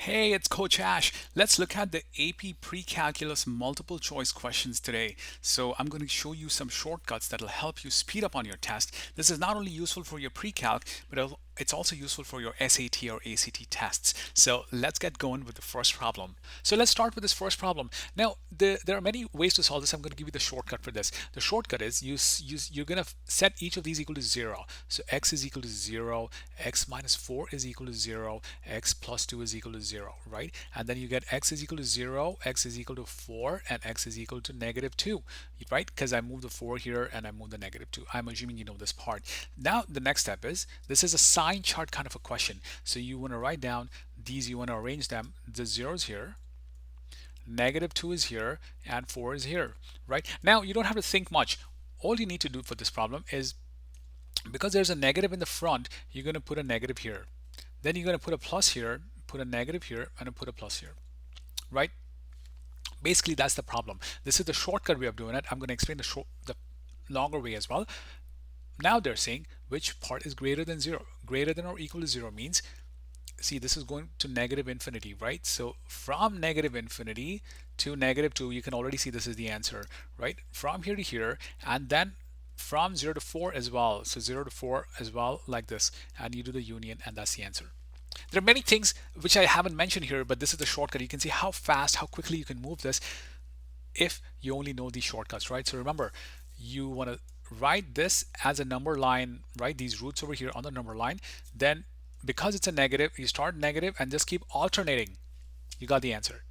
Hey, it's Coach Ash. Let's look at the AP Precalculus multiple choice questions today. So I'm going to show you some shortcuts that will help you speed up on your test. This is not only useful for your pre-calc, but it's also useful for your SAT or ACT tests. So let's get going with the first problem. So let's start with this first problem. Now, there are many ways to solve this. I'm going to give you the shortcut for this. The shortcut is you're going to set each of these equal to 0. So x is equal to 0, x minus 4 is equal to 0, x plus 2 is equal to 0, right? And then you get x is equal to 0, x is equal to 4, and x is equal to negative 2, right? Because I moved the 4 here and I moved the negative 2. I'm assuming you know this part. Now, the next step is this is a sign chart kind of a question. So you want to write down these, you want to arrange them. The zeros here, negative 2 is here, and 4 is here, right? Now, you don't have to think much. All you need to do for this problem is because there's a negative in the front, you're going to put a negative here. Then you're going to put a plus here, put a negative here, and put a plus here, right? Basically, that's the problem. This is the shortcut way of doing it. I'm going to explain the longer way as well. Now they're saying which part is greater than 0. Greater than or equal to 0 means, see, this is going to negative infinity, right? So from negative infinity to negative 2, you can already see this is the answer, right? From here to here, and then from 0 to 4 as well. So 0 to 4 as well, like this, and you do the union, and that's the answer. There are many things which I haven't mentioned here, but this is the shortcut. You can see how fast, how quickly you can move this if you only know these shortcuts, right? So remember, you want to write this as a number line, write these roots over here on the number line. Then because it's a negative, you start negative and just keep alternating. You got the answer.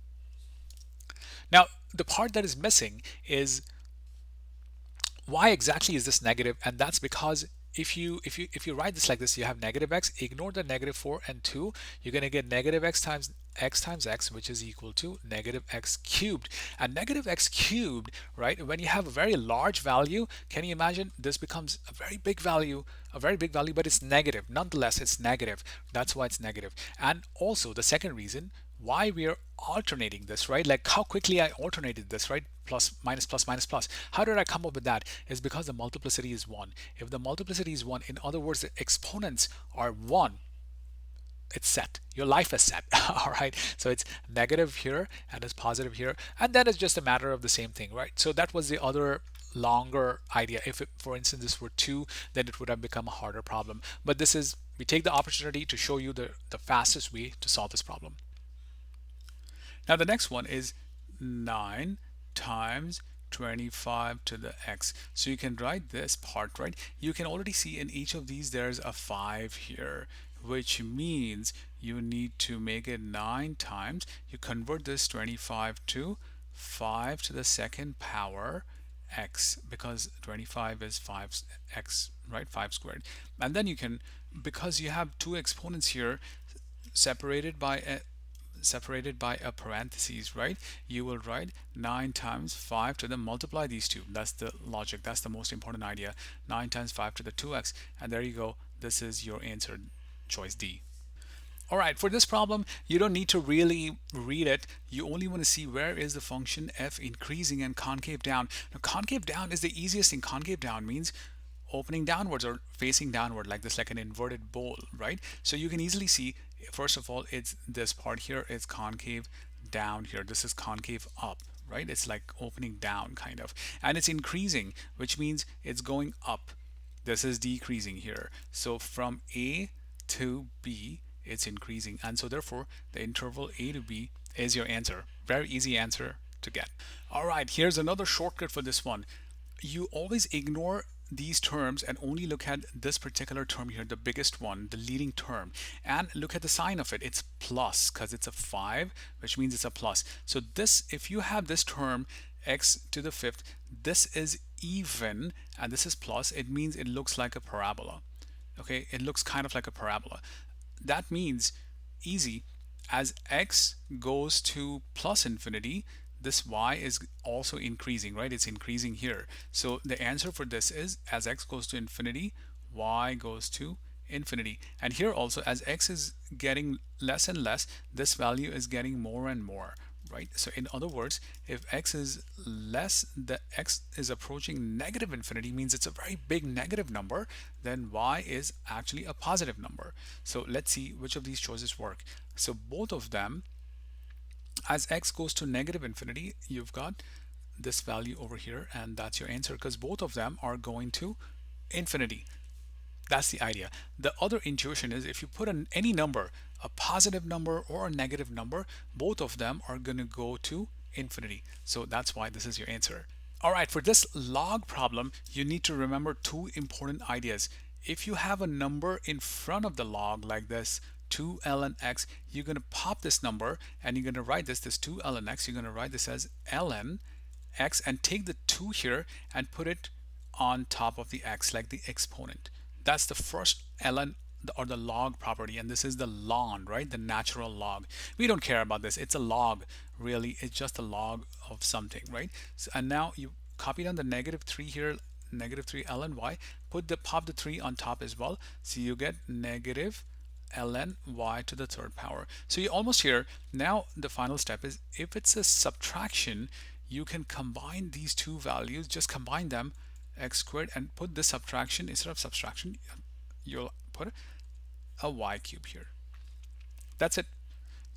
Now, the part that is missing is why exactly is this negative? And that's because if you write this like this, you have negative x, ignore the negative 4 and 2, you're going to get negative x times x, which is equal to negative x cubed. And negative x cubed, right, when you have a very large value, can you imagine this becomes a very big value, but it's negative. Nonetheless, it's negative. That's why it's negative. And also the second reason why we are alternating this, right? Like how quickly I alternated this, right? Plus, minus, plus, minus, plus. How did I come up with that? Is because the multiplicity is 1. If the multiplicity is 1, in other words, the exponents are 1, it's set. Your life is set. All right. So it's negative here and it's positive here. And then it's just a matter of the same thing, right? So that was the other longer idea. If it, for instance, this were 2, then it would have become a harder problem. But this is, we take the opportunity to show you the fastest way to solve this problem. Now the next one is 9 times 25 to the x. So you can write this part, right? You can already see in each of these there's a 5 here, which means you need to make it 9 times. You convert this 25 to 5 to the second power x, because 25 is 5x, right? 5 squared. And then you can, because you have two exponents here separated by a parentheses, right? You will write 9 times 5 to the multiply these two. That's the logic. That's the most important idea. 9 times 5 to the 2x. And there you go. This is your answer, choice D. All right, for this problem, you don't need to really read it. You only want to see where is the function f increasing and concave down. Now, concave down is the easiest thing. Concave down means opening downwards or facing downward, like this, like an inverted bowl, right? So you can easily see, first of all, it's this part here is concave down here. This is concave up, right? It's like opening down kind of, and it's increasing, which means it's going up. This is decreasing here. So from A to B, it's increasing, and so therefore the interval A to B is your answer. Very easy answer to get. All right, here's another shortcut for this one. You always ignore these terms and only look at this particular term here, the biggest one, the leading term, and look at the sign of it. It's plus because it's a 5, which means it's a plus. So this, if you have this term x to the 5th, this is even and this is plus, it means it looks like a parabola. Okay, it looks kind of like a parabola. That means easy, as x goes to plus infinity, this y is also increasing, right? It's increasing here. So the answer for this is, as x goes to infinity, y goes to infinity. And here also, as x is getting less and less, this value is getting more and more, right? So in other words, if x is less, the x is approaching negative infinity, means it's a very big negative number, then y is actually a positive number. So let's see which of these choices work. So both of them, as x goes to negative infinity, you've got this value over here, and that's your answer because both of them are going to infinity. That's the idea. The other intuition is if you put in any number, a positive number or a negative number, both of them are going to go to infinity. So that's why this is your answer. All right, for this log problem, you need to remember two important ideas. If you have a number in front of the log like this, 2 ln x, you're going to pop this number and you're going to write this 2 ln x, you're going to write this as ln x and take the 2 here and put it on top of the x like the exponent. That's the first ln or the log property, and this is the ln, right? The natural log. We don't care about this. It's a log, really. It's just a log of something, right? So, and now you copy down the negative 3 here, negative 3 ln y, pop the 3 on top as well. So you get negative ln y to the third power. So you're almost here. Now the final step is if it's a subtraction, you can combine these two values, just combine them, x squared, and put this subtraction instead of subtraction, you'll put a y cube here. That's it.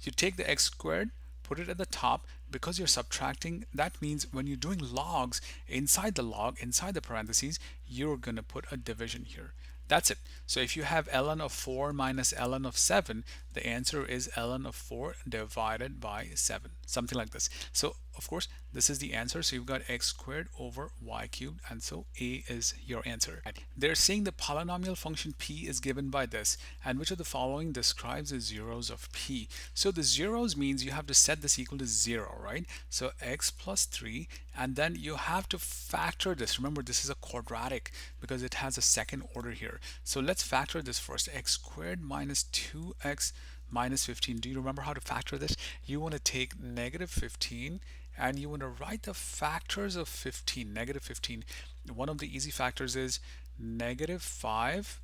You take the x squared, put it at the top. Because you're subtracting, that means when you're doing logs, inside the log, inside the parentheses, you're going to put a division here. That's it. So if you have ln of 4 minus ln of 7, the answer is ln of 4 divided by 7, something like this. So of course, this is the answer. So you've got x squared over y cubed, and so A is your answer. They're saying the polynomial function p is given by this, and which of the following describes the zeros of p? So the zeros means you have to set this equal to 0, right? So x plus 3, and then you have to factor this. Remember, this is a quadratic because it has a second order here. So let's factor this first. X squared minus 2x minus 15. Do you remember how to factor this? You want to take negative 15 and you want to write the factors of 15, negative 15. One of the easy factors is negative 5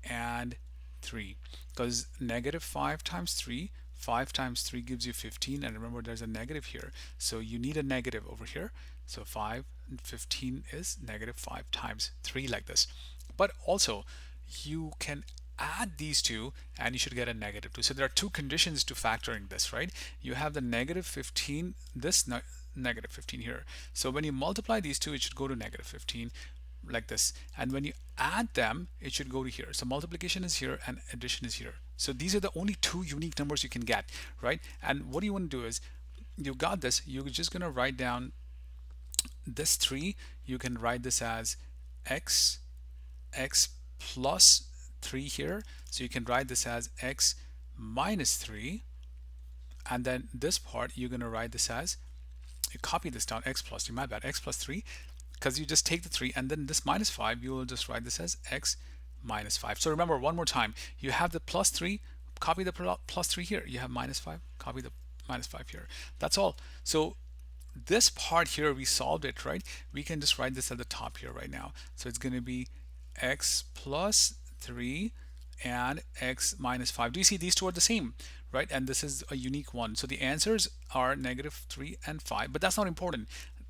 and 3, because negative 5 times 3, 5 times 3 gives you 15, and remember there's a negative here, so you need a negative over here. So 5 and 15 is negative 5 times 3, like this. But also you can add these two and you should get a negative 2. So there are two conditions to factoring this, right? You have the negative 15, this negative 15 here. So when you multiply these two, it should go to negative 15 like this. And when you add them, it should go to here. So multiplication is here and addition is here. So these are the only two unique numbers you can get, right? And what you want to do is, you got this, you're just going to write down this 3. You can write this as x plus 3 here. So you can write this as x minus 3. And then this part, you're going to write this as, you copy this down, x plus 3, my bad, x plus 3, because you just take the 3, and then this minus 5, you will just write this as x minus 5. So remember, one more time, you have the plus 3, copy the plus 3 here. You have minus 5, copy the minus 5 here. That's all. So this part here, we solved it, right? We can just write this at the top here right now. So it's going to be x plus 3 and x minus 5. Do you see these two are the same, right? And this is a unique one. So the answers are negative 3 and 5, but that's not important.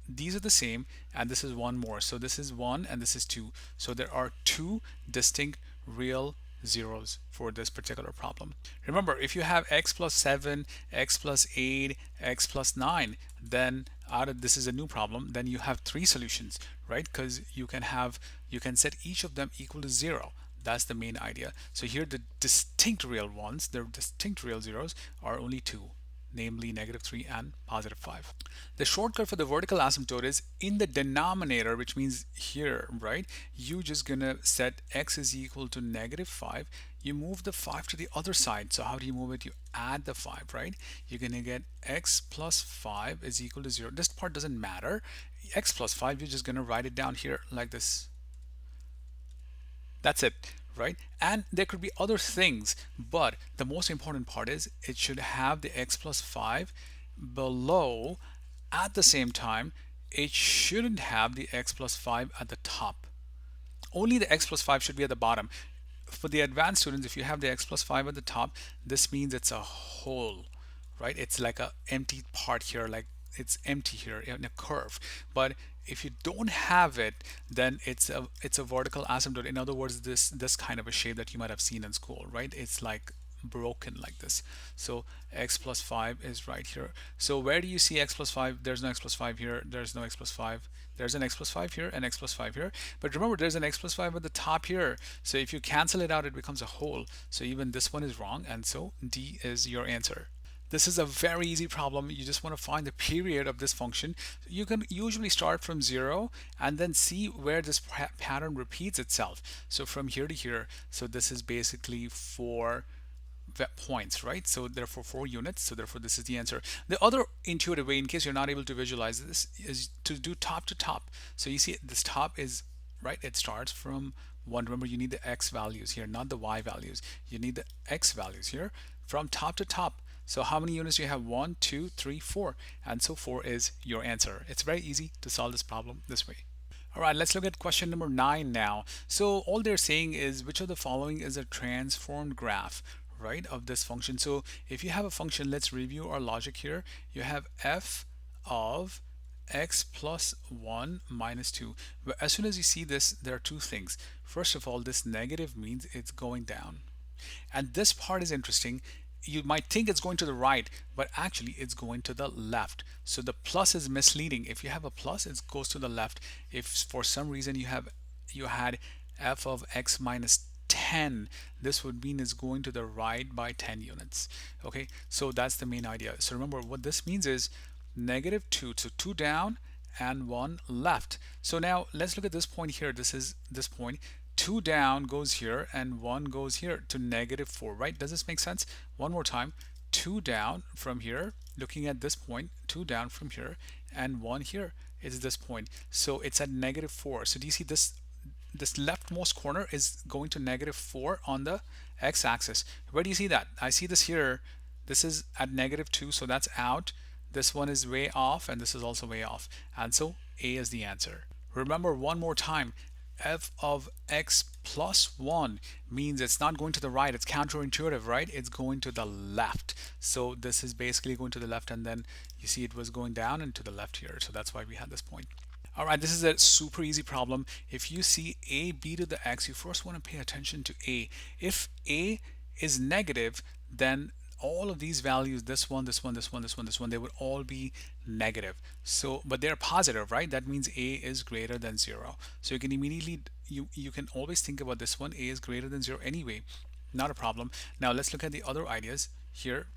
These are the same, and this is one more. So this is 1 and this is 2. So there are two distinct real zeros for this particular problem. Remember, if you have x plus 7, x plus 8, x plus 9, then out of this is a new problem, then you have three solutions, right? Because you can set each of them equal to 0. That's the main idea. So here the distinct real ones, the distinct real zeros are only two, namely negative 3 and positive 5. The shortcut for the vertical asymptote is in the denominator, which means here, right? You just gonna set x is equal to negative 5. You move the 5 to the other side. So how do you move it? You add the 5, right? You're gonna get x plus 5 is equal to 0. This part doesn't matter. X plus 5, you're just gonna write it down here like this. That's it, right? And there could be other things, but the most important part is it should have the x plus 5 below. At the same time, it shouldn't have the x plus 5 at the top. Only the x plus 5 should be at the bottom. For the advanced students, if you have the x plus 5 at the top, this means it's a hole, right? It's like a empty part here, like it's empty here in a curve. But if you don't have it, then it's a vertical asymptote. In other words, this kind of a shape that you might have seen in school, right? It's like broken like this. So x plus 5 is right here. So where do you see x plus 5? There's no x plus 5 here. There's no x plus 5. There's an x plus 5 here and x plus 5 here. But remember, there's an x plus 5 at the top here. So if you cancel it out, it becomes a whole. So even this one is wrong. And so D is your answer. This is a very easy problem. You just want to find the period of this function. You can usually start from 0 and then see where this pattern repeats itself. So from here to here, so this is basically 4 points, right? So therefore 4 units. So therefore this is the answer. The other intuitive way, in case you're not able to visualize this, is to do top to top. So you see this top is, right, it starts from 1. Remember, you need the x values here, not the y values. You need the x values here from top to top. So how many units do you have? 1, 2, 3, 4. And so 4 is your answer. It's very easy to solve this problem this way. All right, let's look at question number 9 now. So all they're saying is which of the following is a transformed graph, right, of this function. So if you have a function, let's review our logic here. You have f of x plus 1 minus 2. But as soon as you see this, there are two things. First of all, this negative means it's going down. And this part is interesting. You might think it's going to the right, but actually it's going to the left. So the plus is misleading. If you have a plus, it goes to the left. If for some reason you had f of x minus 10, this would mean it's going to the right by 10 units. Okay, so that's the main idea. So remember, what this means is negative 2, so 2 down and 1 left. So now let's look at this point here. This is this point. 2 down goes here and 1 goes here to negative 4, right? Does this make sense? One more time. 2 down from here, looking at this point, 2 down from here, and 1 here is this point. So it's at negative 4. So do you see this leftmost corner is going to negative 4 on the x-axis? Where do you see that? I see this here. This is at negative 2, so that's out. This one is way off, and this is also way off. And so A is the answer. Remember one more time, f of x plus 1 means it's not going to the right. It's counterintuitive, right? It's going to the left. So this is basically going to the left, and then you see it was going down and to the left here. So that's why we had this point. All right, this is a super easy problem. If you see a b to the x, you first want to pay attention to a. If a is negative, then all of these values, this one, this one, this one, this one, this one, they would all be negative. So, but they're positive, right? That means a is greater than 0. So you can immediately, you can always think about this one. A is greater than 0 anyway. Not a problem. Now let's look at the other ideas here.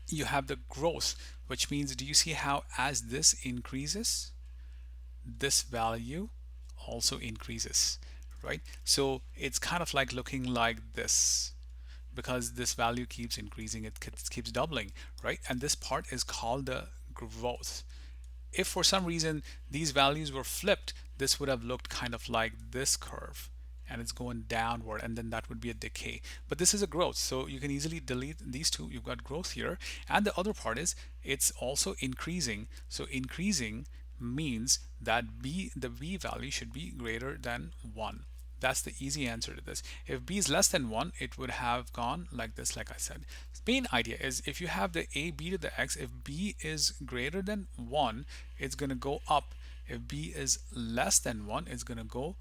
You have the growth, which means, do you see how as this increases, this value also increases, right? So it's kind of like looking like this, because this value keeps increasing, it keeps doubling, right? And this part is called the growth. If for some reason these values were flipped, this would have looked kind of like this curve, and it's going downward, and then that would be a decay. But this is a growth, so you can easily delete these two. You've got growth here, and the other part is it's also increasing. So increasing means that the b value should be greater than 1. That's the easy answer to this. If b is less than 1, it would have gone like this, like I said. The main idea is if you have the a b to the x, if b is greater than 1, it's going to go up. If b is less than 1, it's going to go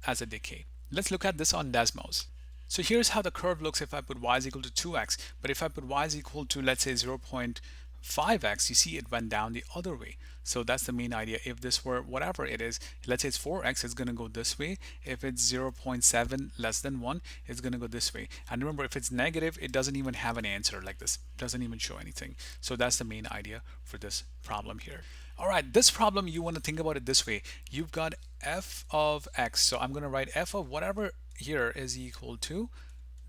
as a decay. Let's look at this on Desmos. So here's how the curve looks if I put y is equal to 2x. But if I put y is equal to, let's say, 0.5x, you see it went down the other way. So that's the main idea. If this were whatever it is, let's say it's 4x, it's going to go this way. If it's 0.7 less than 1, it's going to go this way. And remember, if it's negative, it doesn't even have an answer like this. It doesn't even show anything. So that's the main idea for this problem here. All right, this problem, you want to think about it this way. You've got f of x. So I'm going to write f of whatever here is equal to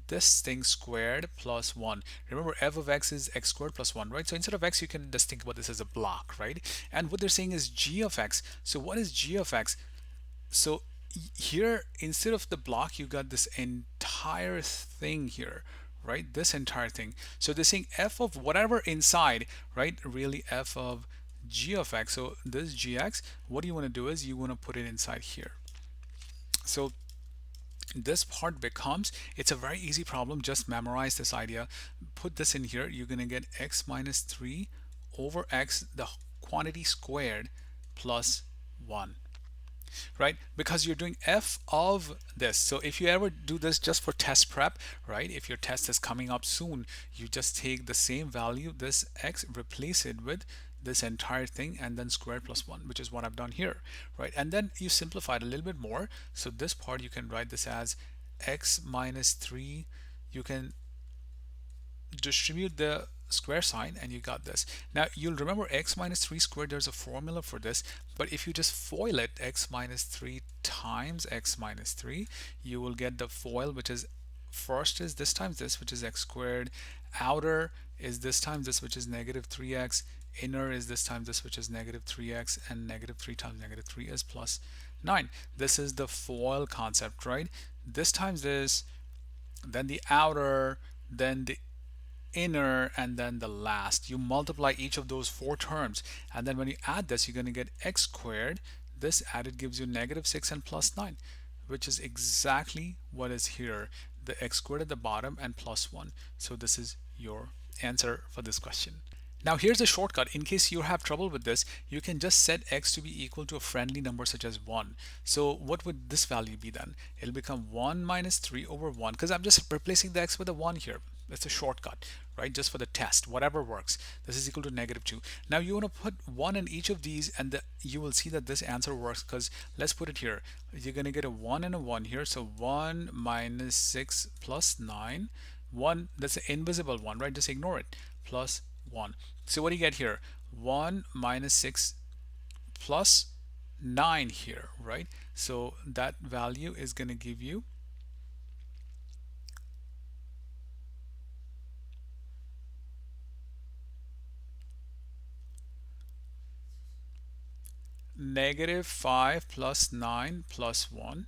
this thing squared plus 1. Remember, f of x is x squared plus 1, right? So instead of x, you can just think about this as a block, right? And what they're saying is g of x. So what is g of x? So here, instead of the block, you got this entire thing here, right? This entire thing. So they're saying f of whatever inside, right? Really f of g of x. So this gx, what you want to do is you want to put it inside here. So this part becomes, it's a very easy problem. Just memorize this idea. Put this in here. You're going to get x minus 3 over x, the quantity squared, plus 1. right? Because you're doing f of this. So if you ever do this just for test prep, right? If your test is coming up soon, you just take the same value, this x, replace it with this entire thing and then square plus 1, which is what I've done here, right? And then you simplify it a little bit more. So this part you can write this as x minus 3. You can distribute the square sign and you got this. Now you'll remember x minus 3 squared, there's a formula for this, but if you just FOIL it, x minus 3 times x minus 3, you will get the FOIL, which is first is this times this, which is x squared, outer is this times this, which is negative 3x, inner is this times this, which is negative 3x, and negative 3 times negative 3 is plus 9. This is the FOIL concept, right? This times this, then the outer, then the inner, and then the last. You multiply each of those four terms, and then when you add this, you're going to get x squared. This added gives you negative 6 and plus 9, which is exactly what is here, the x squared at the bottom and plus 1. So this is your answer for this question. Now here's a shortcut. In case you have trouble with this, you can just set x to be equal to a friendly number such as 1. So what would this value be then? It'll become 1 minus 3 over 1, because I'm just replacing the x with a 1 here. It's a shortcut, right? Just for the test, whatever works. This is equal to negative 2. Now you want to put 1 in each of these, and you will see that this answer works, because let's put it here. You're going to get a 1 and a 1 here. So 1 minus 6 plus 9. 1, that's an invisible 1, right? Just ignore it. Plus 1. So what do you get here? 1 minus 6 plus 9 here, right? So that value is going to give you negative 5 plus 9 plus 1,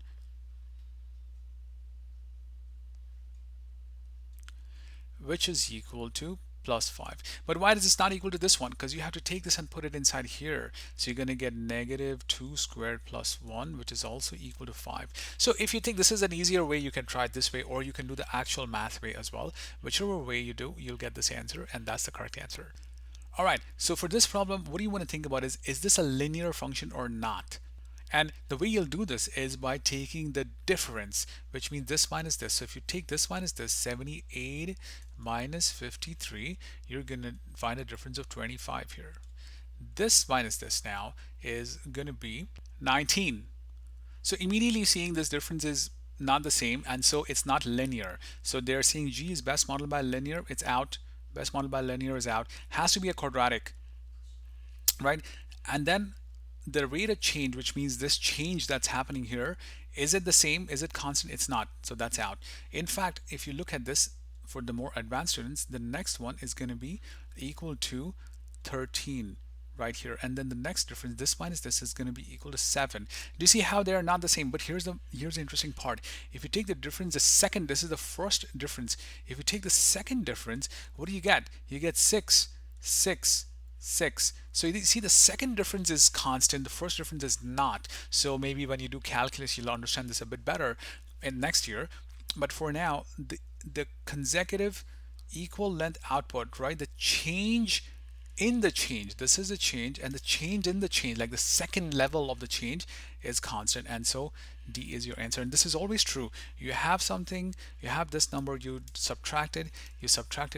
which is equal to plus 5. But why is this not equal to this one? Because you have to take this and put it inside here. So you're going to get negative 2 squared plus 1, which is also equal to 5. So if you think this is an easier way, you can try it this way, or you can do the actual math way as well. Whichever way you do, you'll get this answer, and that's the correct answer. All right, so for this problem, what you want to think about is this a linear function or not? And the way you'll do this is by taking the difference, which means this minus this. So if you take this minus this, 78 minus 53, you're going to find a difference of 25 here. This minus this now is going to be 19. So immediately seeing this difference is not the same, and so it's not linear. So they're saying G is best modeled by linear, it's out. Best modeled by linear is out. Has to be a quadratic, right? And then the rate of change, which means this change that's happening here, is it the same? Is it constant? It's not. So that's out. In fact, if you look at this for the more advanced students, the next one is going to be equal to 13 right here, and then the next difference, this minus this, is going to be equal to 7. Do you see how they are not the same? But here's the interesting part. If you take the difference, the second, this is the first difference. If you take the second difference, what do you get? You get 6, 6, 6. So you see the second difference is constant, the first difference is not. So maybe when you do calculus, you'll understand this a bit better in next year. But for now, the consecutive equal length output, right? The change in the change, this is a change, and the change in the change, like the second level of the change, is constant, and so D is your answer. And this is always true. You have something, you have this number, you subtract it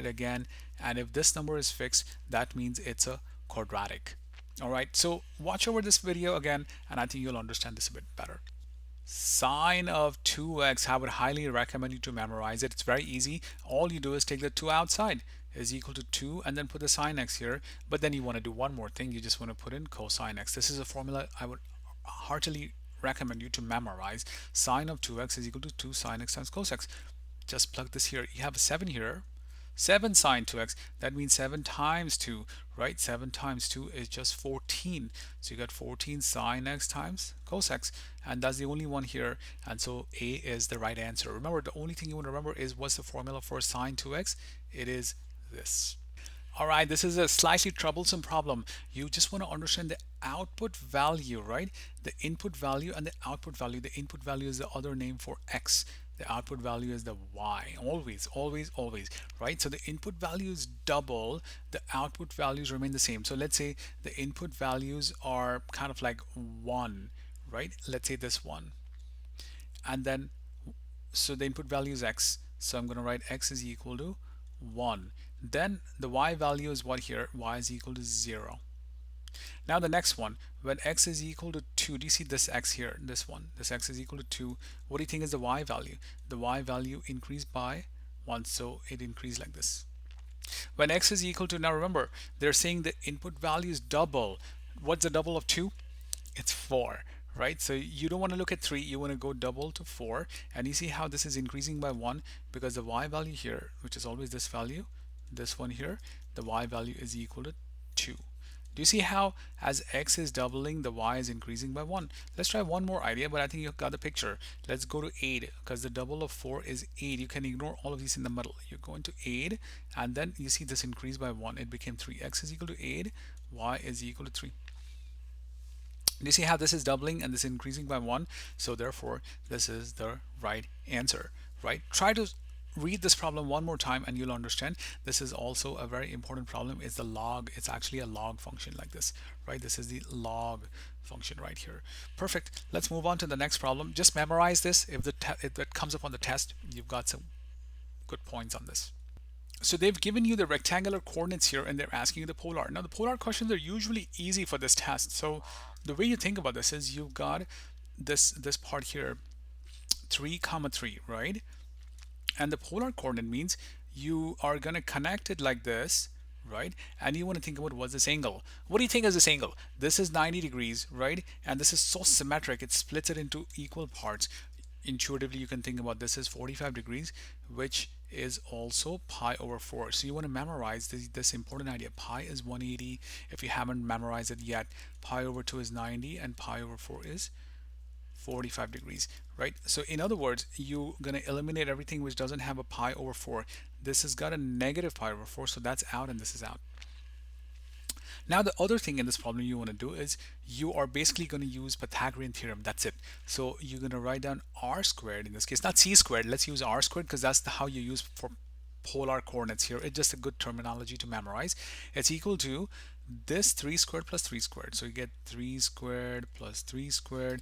again, and if this number is fixed, that means it's a quadratic. All right, so watch over this video again, and I think you'll understand this a bit better. Sine of 2x, I would highly recommend you to memorize it. It's very easy. All you do is take the 2 outside, is equal to 2, and then put the sine x here. But then you want to do one more thing. You just want to put in cosine x. This is a formula I would heartily recommend you to memorize. Sine of 2x is equal to 2 sine x times cos x. Just plug this here. You have a 7 here. 7 sine 2x, that means 7 times 2, right? 7 times 2 is just 14. So you got 14 sine x times cos x, and that's the only one here, and so A is the right answer. Remember, the only thing you want to remember is what's the formula for sine 2x? It is this. All right, this is a slightly troublesome problem. You just want to understand the output value, right? The input value and the output value. The input value is the other name for x. The output value is the y. Always, always, always, right? So the input values double, the output values remain the same. So let's say the input values are kind of like 1, right? Let's say this one. And then, so the input value is x. So I'm going to write x is equal to 1. Then the y value is what here? Y is equal to 0. Now the next one, when x is equal to 2, do you see this x here? This one, this x is equal to 2. What do you think is the y value? The y value increased by 1, so it increased like this. When x is equal to, now remember, they're saying the input value is double. What's the double of 2? It's 4, right? So you don't want to look at 3, you want to go double to 4. And you see how this is increasing by 1 because the y value here, which is always this value, this one here, the y value is equal to 2. Do you see how as x is doubling, the y is increasing by 1? Let's try one more idea, but I think you got the picture. Let's go to 8 because the double of 4 is 8. You can ignore all of these in the middle. You're going to 8 and then you see this increase by 1. It became 3. X is equal to 8, y is equal to 3. Do you see how this is doubling and this is increasing by 1? So therefore, this is the right answer, right? Try to read this problem one more time and you'll understand this is also a very important problem. Is the log. It's actually a log function like this, right? This is the log function right here. Perfect. Let's move on to the next problem. Just memorize this. If it comes up on the test, you've got some good points on this. So they've given you the rectangular coordinates here and they're asking you the polar. Now the polar questions are usually easy for this test. So the way you think about this is you've got this part here, 3 comma 3, right? And the polar coordinate means you are going to connect it like this, right? And you want to think about what's this angle. What do you think is this angle? This is 90 degrees, right? And this is so symmetric, it splits it into equal parts. Intuitively, you can think about this as 45 degrees, which is also pi over 4. So you want to memorize this important idea. Pi is 180. If you haven't memorized it yet, pi over 2 is 90 and pi over 4 is 45 degrees, right? So in other words, you're going to eliminate everything which doesn't have a pi over 4. This has got a negative pi over 4, so that's out and this is out. Now the other thing in this problem you want to do is you are basically going to use Pythagorean theorem. That's it. So you're going to write down r squared in this case, not c squared. Let's use r squared because that's how you use for polar coordinates here. It's just a good terminology to memorize. It's equal to this 3 squared plus 3 squared. So you get 3 squared plus 3 squared.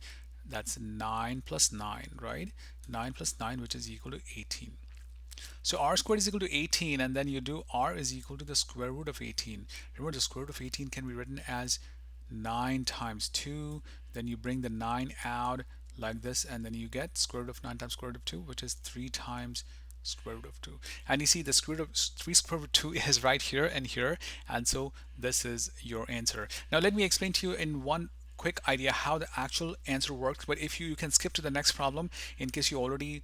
That's 9 plus 9, right? 9 plus 9, which is equal to 18. So r squared is equal to 18, and then you do r is equal to the square root of 18. Remember, the square root of 18 can be written as 9 times 2. Then you bring the 9 out like this, and then you get square root of 9 times square root of 2, which is 3 times square root of 2. And you see the square root of 3 square root of 2 is right here and here, and so this is your answer. Now let me explain to you in one quick idea how the actual answer works, but if you can skip to the next problem in case you already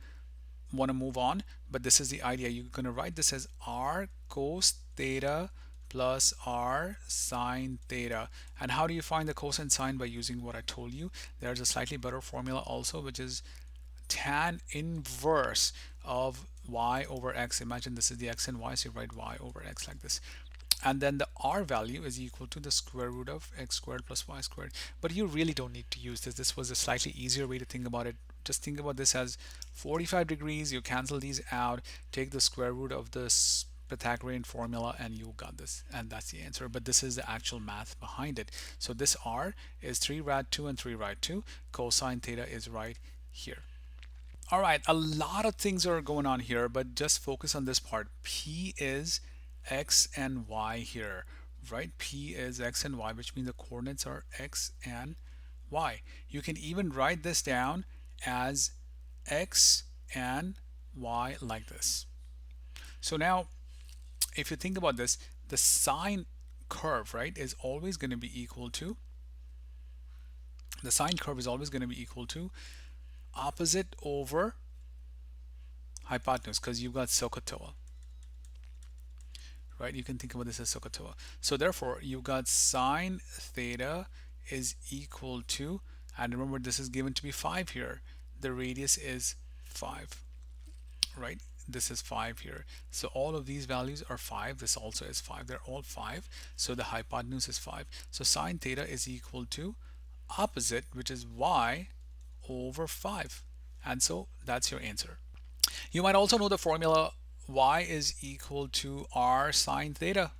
want to move on. But this is the idea. You're going to write this as r cos theta plus r sine theta. And how do you find the cosine sine? By using what I told you. There's a slightly better formula also, which is tan inverse of y over x. Imagine this is the x and y, so you write y over x like this. And then the r value is equal to the square root of x squared plus y squared. But you really don't need to use this. This was a slightly easier way to think about it. Just think about this as 45 degrees. You cancel these out, take the square root of this Pythagorean formula, and you got this, and that's the answer. But this is the actual math behind it. So this r is 3 rad 2 and 3 rad 2. Cosine theta is right here. All right, a lot of things are going on here, but just focus on this part. P is x and y here, right? P is x and y, which means the coordinates are x and y. You can even write this down as x and y like this. So now, if you think about this, the sine curve, right, is always going to be equal to, the sine curve is always going to be equal to opposite over hypotenuse, because you've got SOHCAHTOA, right? You can think about this as SOHCAHTOA. So therefore, you've got sine theta is equal to, and remember this is given to be 5 here. The radius is 5, right? This is 5 here. So all of these values are 5. This also is 5. They're all 5. So the hypotenuse is 5. So sine theta is equal to opposite, which is y over 5. And so that's your answer. You might also know the formula y is equal to r sine theta.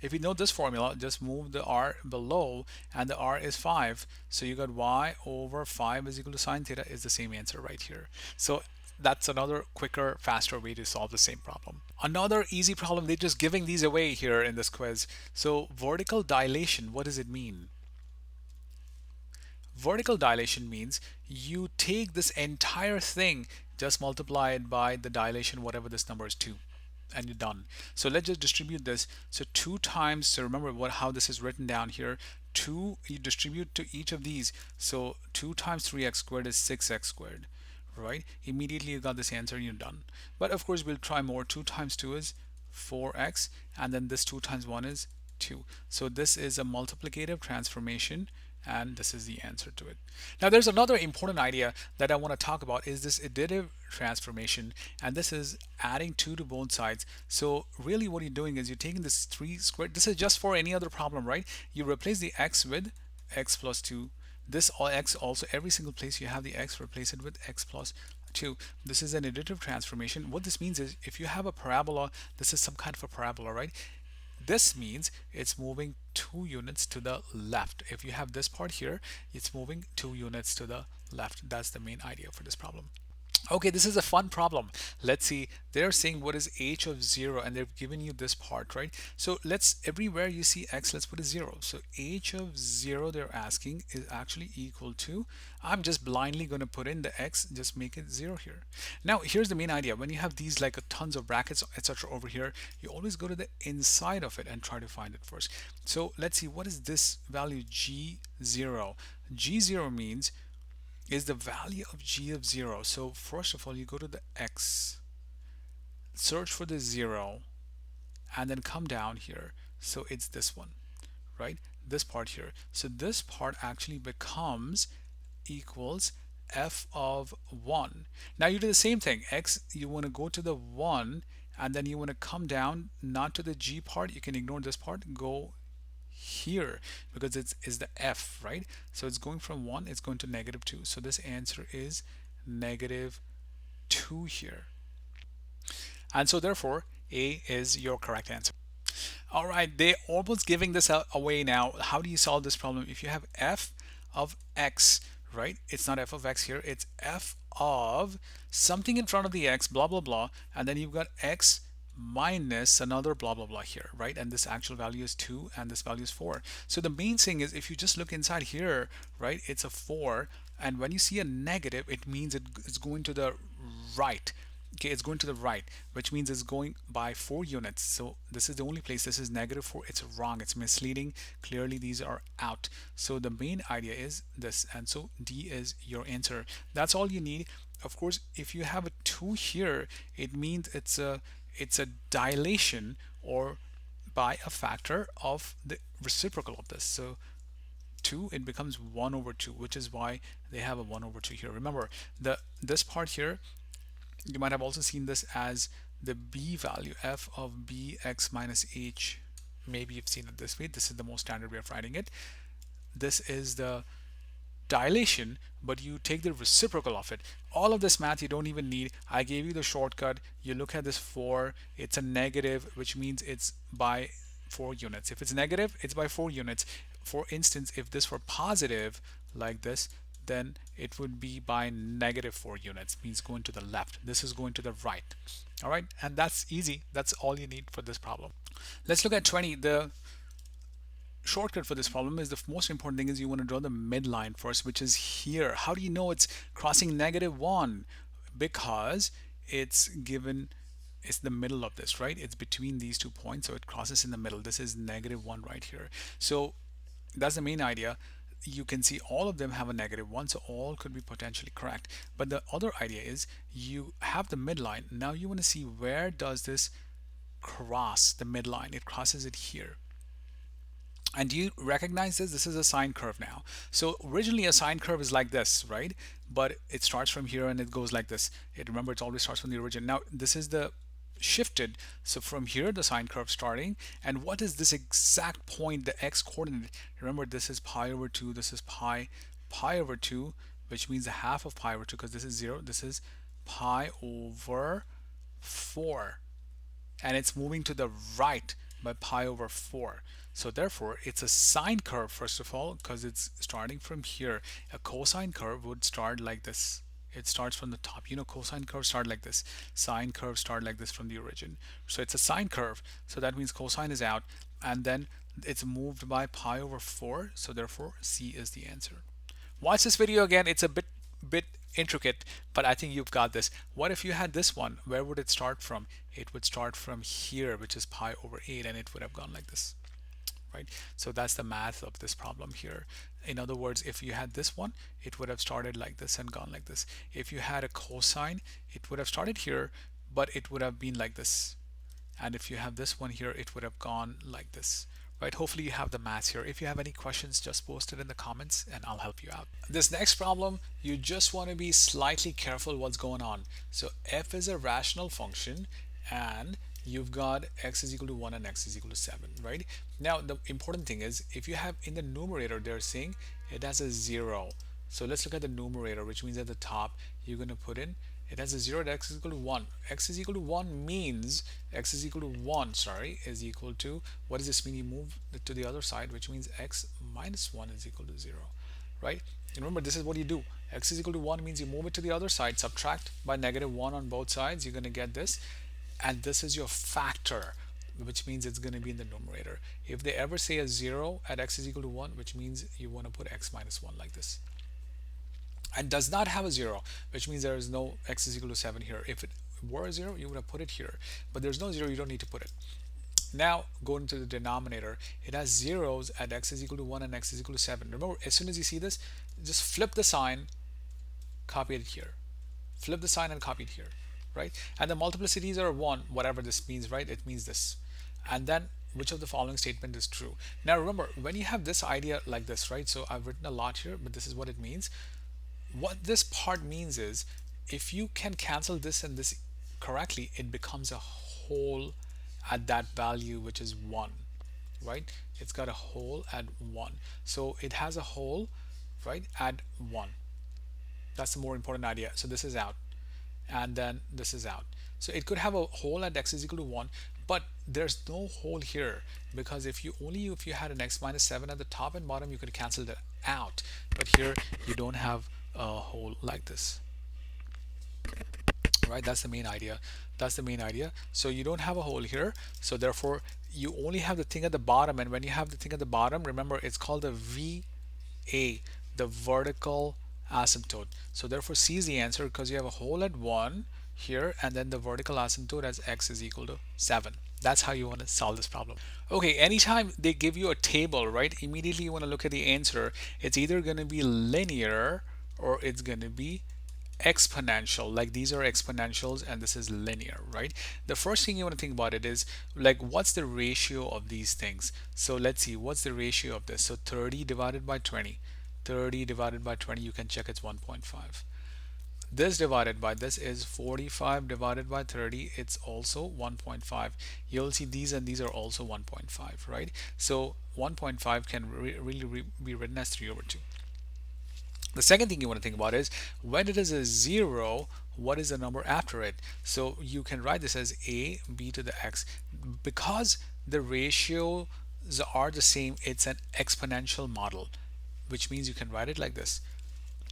If you know this formula, just move the r below, and the r is 5. So you got y over 5 is equal to sine theta is the same answer right here. So that's another quicker, faster way to solve the same problem. Another easy problem, they're just giving these away here in this quiz. So vertical dilation, what does it mean? Vertical dilation means you take this entire thing, just multiply it by the dilation, whatever this number is, 2, and you're done. So let's just distribute this. So 2 times, so remember how this is written down here. 2, you distribute to each of these. So 2 times 3x squared is 6x squared, right? Immediately you got this answer and you're done. But of course, we'll try more. 2 times 2 is 4x, and then this 2 times 1 is 2. So this is a multiplicative transformation, and this is the answer to it. Now there's another important idea that I want to talk about is this additive transformation, and this is adding 2 to both sides. So really what you're doing is you're taking this 3 squared, this is just for any other problem, right? You replace the x with x plus 2. This all x also, every single place you have the x, replace it with x plus 2. This is an additive transformation. What this means is if you have a parabola, this is some kind of a parabola, right? This means it's moving 2 units to the left. If you have this part here, it's moving 2 units to the left. That's the main idea for this problem. Okay, this is a fun problem. Let's see. They're saying what is h of 0, and they've given you this part, right? So let's, everywhere you see x, let's put a 0. So h of 0 they're asking is actually equal to, I'm just blindly going to put in the x, just make it 0 here. Now here's the main idea. When you have these like tons of brackets, etc. over here, you always go to the inside of it and try to find it first. So let's see, what is this value g0? G0 means is the value of g of 0. So first of all, you go to the x, search for the 0, and then come down here. So it's this one, right? This part here. So this part actually becomes equals f of 1. Now you do the same thing. X, you want to go to the 1, and then you want to come down, not to the g part. You can ignore this part. Go here because it's is the f, right? So it's going from 1, it's going to -2. So this answer is -2 here. And so therefore A is your correct answer. All right, they're almost giving this away now. How do you solve this problem? If you have f of x, right? It's not f of x here, it's f of something in front of the x, blah, blah, blah, and then you've got x minus another blah, blah, blah here, right? And this actual value is 2 and this value is 4. So the main thing is if you just look inside here, right, it's a 4, and when you see a negative, it means it's going to the right. Okay, it's going to the right, which means it's going by 4 units. So this is the only place. This is -4. It's wrong. It's misleading. Clearly, these are out. So the main idea is this, and so D is your answer. That's all you need. Of course, if you have a 2 here, it means it's a dilation or by a factor of the reciprocal of this. So 2, it becomes 1 over 2, which is why they have a 1 over 2 here. Remember, this part here, you might have also seen this as the b value, f of bx minus h. Maybe you've seen it this way. This is the most standard way of writing it. This is the dilation, but you take the reciprocal of it. All of this math you don't even need. I gave you the shortcut. You look at this 4, it's a negative, which means it's by 4 units. If it's negative, it's by 4 units. For instance, if this were positive like this, then it would be by -4 units, means going to the left. This is going to the right. All right, and that's easy. That's all you need for this problem. Let's look at 20. The shortcut for this problem is, the most important thing is you want to draw the midline first, which is here. How do you know it's crossing -1? Because it's given, it's the middle of this, right? It's between these 2 points, so it crosses in the middle. This is -1 right here. So that's the main idea. You can see all of them have a -1, so all could be potentially correct. But the other idea is you have the midline. Now you want to see, where does this cross the midline? It crosses it here. And do you recognize this? This is a sine curve now. So originally a sine curve is like this, right? But it starts from here and it goes like this. Remember, it always starts from the origin. Now this is the shifted, so from here the sine curve starting, and what is this exact point, the x coordinate? Remember, this is pi over 2, this is pi over 2, which means the half of pi over 2, because this is 0. This is pi over 4, and it's moving to the right, by pi over 4. So therefore, it's a sine curve, first of all, because it's starting from here. A cosine curve would start like this. It starts from the top. You know, cosine curves start like this. Sine curves start like this from the origin. So it's a sine curve. So that means cosine is out. And then it's moved by pi over 4. So therefore, C is the answer. Watch this video again. It's a bit intricate, but I think you've got this. What if you had this one? Where would it start from? It would start from here, which is pi over 8, and it would have gone like this, right? So that's the math of this problem here. In other words, if you had this one, it would have started like this and gone like this. If you had a cosine, it would have started here, but it would have been like this. And if you have this one here, it would have gone like this, right? Hopefully you have the maths here. If you have any questions, just post it in the comments and I'll help you out. This next problem, you just want to be slightly careful what's going on. So f is a rational function and you've got x is equal to 1 and x is equal to 7, right? Now the important thing is, if you have in the numerator, they're saying it has a 0. So let's look at the numerator, which means at the top you're going to put in it has a 0 at x is equal to 1. X is equal to 1 means x is equal to 1, sorry, is equal to, what does this mean? You move it to the other side, which means x minus 1 is equal to 0, right? And remember, this is what you do. X is equal to 1 means you move it to the other side, subtract by negative 1 on both sides, you're going to get this. And this is your factor, which means it's going to be in the numerator. If they ever say a 0 at x is equal to 1, which means you want to put x minus 1 like this, and does not have a 0, which means there is no x is equal to 7 here. If it were a 0, you would have put it here, but there's no 0, you don't need to put it. Now go into the denominator. It has zeros at x is equal to 1 and x is equal to 7. Remember, as soon as you see this, just flip the sign, copy it here, flip the sign and copy it here, right? And the multiplicities are 1, whatever this means, right? It means this. And then which of the following statement is true? Now remember, when you have this idea like this, right? So I've written a lot here, but this is what it means. What this part means is, if you can cancel this and this correctly, it becomes a whole at that value, which is 1, right? It's got a whole at 1. So it has a whole, right, at 1. That's the more important idea. So this is out, and then this is out. So it could have a whole at x is equal to 1, but there's no whole here, because if you had an x minus 7 at the top and bottom, you could cancel that out. But here you don't have a whole like this, right? That's the main idea. That's the main idea. So you don't have a whole here, so therefore you only have the thing at the bottom. And when you have the thing at the bottom, remember, it's called the VA, the vertical asymptote. So therefore C is the answer, because you have a whole at 1 here, and then the vertical asymptote as x is equal to 7. That's how you want to solve this problem. Okay, anytime they give you a table, right, immediately you want to look at the answer. It's either going to be linear or it's going to be exponential. Like these are exponentials and this is linear, right? The first thing you want to think about it is, like, what's the ratio of these things? So let's see, what's the ratio of this? So 30 divided by 20. 30 divided by 20, you can check, it's 1.5. This divided by this is 45 divided by 30, it's also 1.5. You'll see these and these are also 1.5, right? So 1.5 can really be written as 3 over 2. The second thing you want to think about is, when it is a 0, what is the number after it? So you can write this as a b to the x. Because the ratios are the same, it's an exponential model, which means you can write it like this.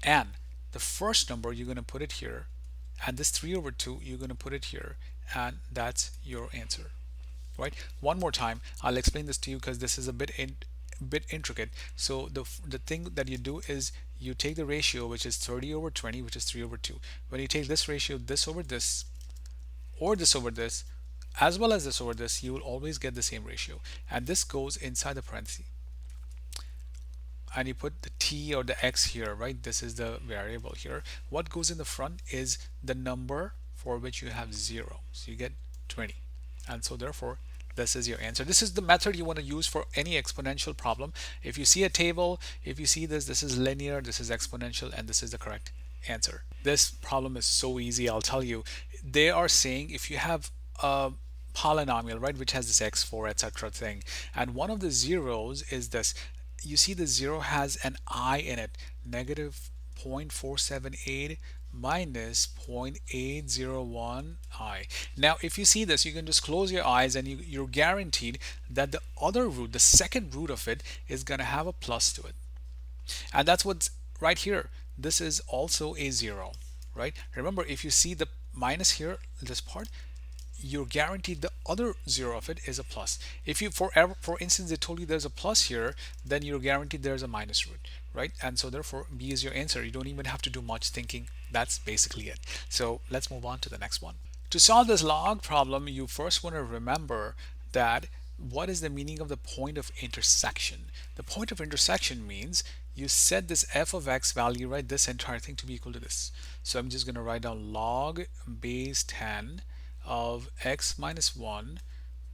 And the first number, you're going to put it here, and this 3 over 2, you're going to put it here, and that's your answer, right? One more time, I'll explain this to you because this is a bit intricate. So the thing that you do is, you take the ratio, which is 30 over 20, which is 3 over 2. When you take this ratio, this over this, or this over this, as well as this over this, you will always get the same ratio. And this goes inside the parenthesis. And you put the t or the x here, right? This is the variable here. What goes in the front is the number for which you have 0. So you get 20. And so therefore, this is your answer. This is the method you want to use for any exponential problem. If you see a table, if you see this is linear, this is exponential, and this is the correct answer. This problem is so easy, I'll tell you. They are saying if you have a polynomial, right, which has this x4, etc. thing, and one of the zeros is this. You see the 0 has an I in it, negative 0.478 minus 0.801 I. Now, if you see this, you can just close your eyes and you're guaranteed that the other root, the second root of it, is going to have a plus to it. And that's what's right here. This is also a 0, right? Remember, if you see the minus here, this part, you're guaranteed the other 0 of it is a plus. If you, for instance, they told you there's a plus here, then you're guaranteed there's a minus root, right? And so therefore, B is your answer. You don't even have to do much thinking. That's basically it. So let's move on to the next one. To solve this log problem, you first want to remember that what is the meaning of the point of intersection? The point of intersection means you set this f of x value, right, this entire thing to be equal to this. So I'm just going to write down log base 10 of x minus 1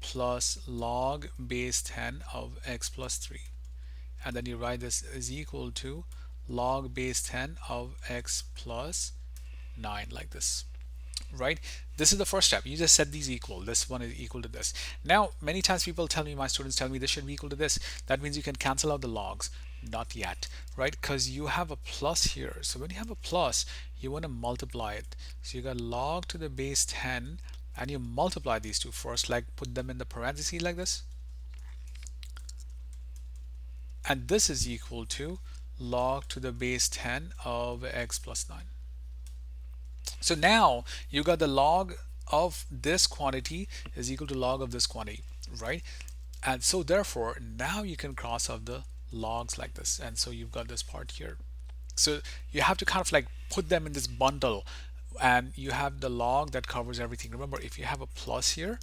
plus log base 10 of x plus 3. And then you write this is equal to log base 10 of x plus 9, like this, right? This is the first step. You just set these equal. This one is equal to this. Now, many times people tell me, my students tell me this should be equal to this. That means you can cancel out the logs. Not yet, right? Because you have a plus here. So when you have a plus, you want to multiply it. So you got log to the base 10, and you multiply these two first, like put them in the parentheses like this. And this is equal to log to the base 10 of x plus 9. So now you got the log of this quantity is equal to log of this quantity, right? And so therefore now you can cross off the logs like this, and so you've got this part here. So you have to kind of like put them in this bundle, and you have the log that covers everything. Remember, if you have a plus here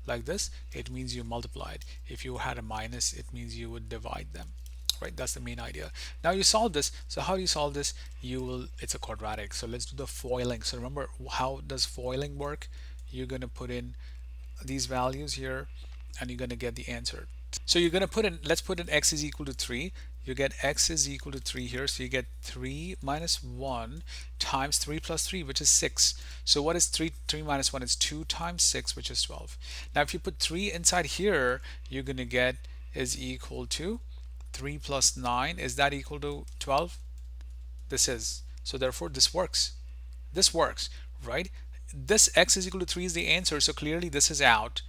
like this, it means you multiply it. If you had a minus, it means you would divide them, right? That's the main idea. Now you solve this. So how do you solve this? It's a quadratic. So let's do the foiling. So remember, how does foiling work? You're going to put in these values here, and you're going to get the answer. So you're going to put in, let's put in x is equal to 3. You get x is equal to 3 here. So you get 3 minus 1 times 3 plus 3, which is 6. So what is 3 minus 1? It's 2 times 6, which is 12. Now if you put 3 inside here, you're going to get is equal to 3 plus 9. Is that equal to 12? This is. So therefore this works. This works, right? This x is equal to 3 is the answer. So clearly this is out.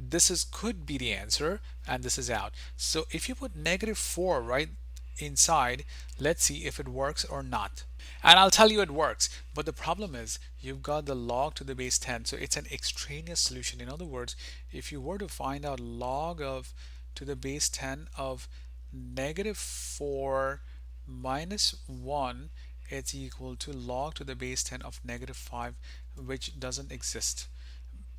This is could be the answer, and this is out. So if you put -4 right inside, let's see if it works or not. And I'll tell you it works, but the problem is you've got the log to the base 10, so it's an extraneous solution. In other words, if you were to find out log of to the base 10 of -4 minus 1, it's equal to log to the base 10 of -5, which doesn't exist.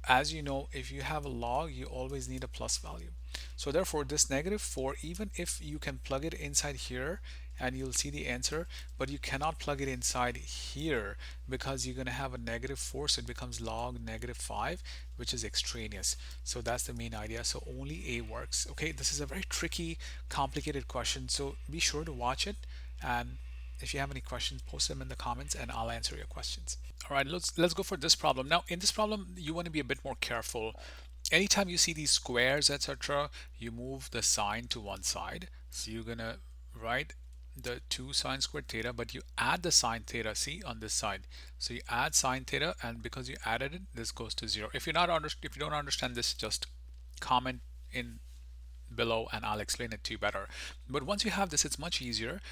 As you know, if you have a log, you always need a plus value. So therefore this -4, even if you can plug it inside here and you'll see the answer, but you cannot plug it inside here because you're going to have a -4, so it becomes log -5, which is extraneous. So that's the main idea. So only A works. Okay, this is a very tricky, complicated question, so be sure to watch it, and if you have any questions, post them in the comments and I'll answer your questions. All right, let's go for this problem. Now in this problem, you want to be a bit more careful. Anytime you see these squares, etc., you move the sign to one side. So you're gonna write the 2 sine squared theta, but you add the sine theta, see, on this side. So you add sine theta, and because you added it, this goes to 0. If you don't understand this, just comment in below and I'll explain it to you better. But once you have this, it's much easier.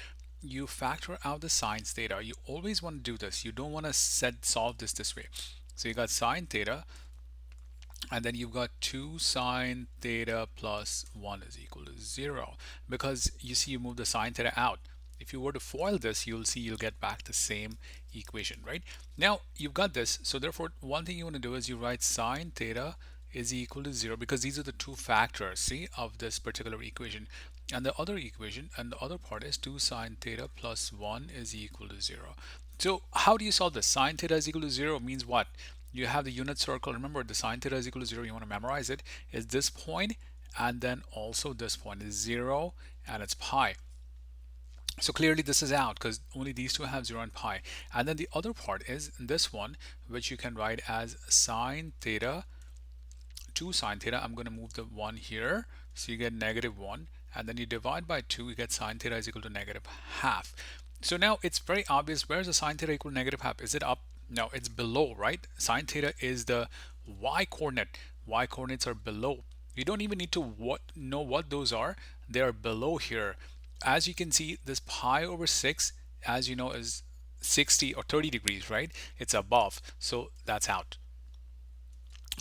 You factor out the sine theta. You always want to do this. You don't want to solve this way. So you got sine theta, and then you've got 2 sine theta plus 1 is equal to 0, because you see you move the sine theta out. If you were to FOIL this, you'll see you'll get back the same equation, right? Now you've got this, so therefore one thing you want to do is you write sine theta is equal to 0, because these are the two factors, see, of this particular equation. And the other equation, and the other part is 2 sine theta plus 1 is equal to 0. So how do you solve this? Sine theta is equal to 0 means what? You have the unit circle. Remember, the sine theta is equal to 0. You want to memorize it. Is this point, and then also this point is 0, and it's pi. So clearly this is out because only these two have 0 and pi. And then the other part is this one, which you can write as sine theta, 2 sine theta. I'm going to move the 1 here, so you get -1, and then you divide by 2, you get sine theta is equal to -1/2. So now it's very obvious. Where's the sine theta equal negative half? Is it up? No, it's below, right? Sine theta is the y coordinate. Y coordinates are below. You don't even need to know what those are. They are below here. As you can see, this pi over 6, as you know, is 60 or 30 degrees, right? It's above. So that's out.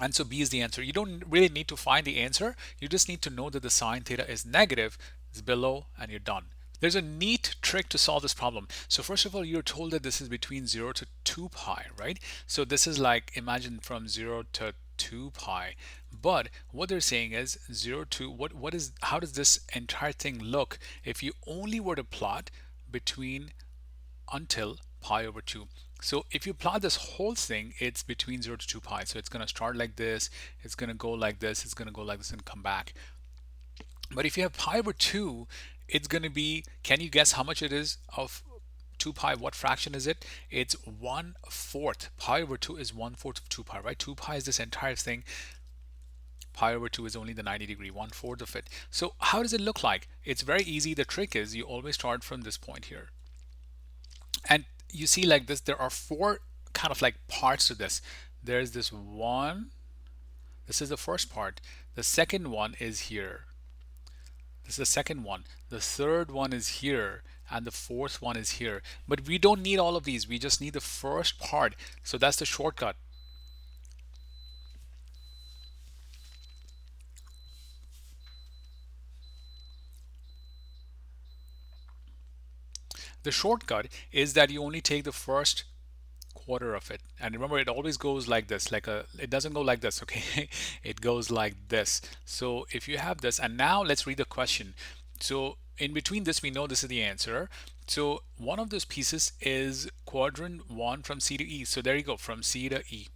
And so B is the answer. You don't really need to find the answer. You just need to know that the sine theta is negative, it's below, and you're done. There's a neat trick to solve this problem. So first of all, you're told that this is between 0 to 2 pi, right? So this is like, imagine from 0 to 2 pi. But what they're saying is 0 to, how does this entire thing look if you only were to plot between until pi over 2. So if you plot this whole thing, it's between 0 to 2 pi. So it's going to start like this, it's going to go like this, it's going to go like this and come back. But if you have pi over 2, it's going to be, can you guess how much it is of 2 pi? What fraction is it? It's 1/4. Pi over 2 is 1/4 of 2 pi, right? 2 pi is this entire thing. Pi over 2 is only the 90 degree, 1/4 of it. So how does it look like? It's very easy. The trick is you always start from this point here. And you see like this, there are four kind of like parts to this. There's this one, this is the first part. The second one is here. This is the second one. The third one is here. And the fourth one is here. But we don't need all of these. We just need the first part. So that's the shortcut. The shortcut is that you only take the first quarter of it. And remember, it always goes like this, it doesn't go like this, okay? It goes like this. So if you have this, and now let's read the question. So in between this, we know this is the answer. So one of those pieces is quadrant 1 from C to E. So there you go, from C to E.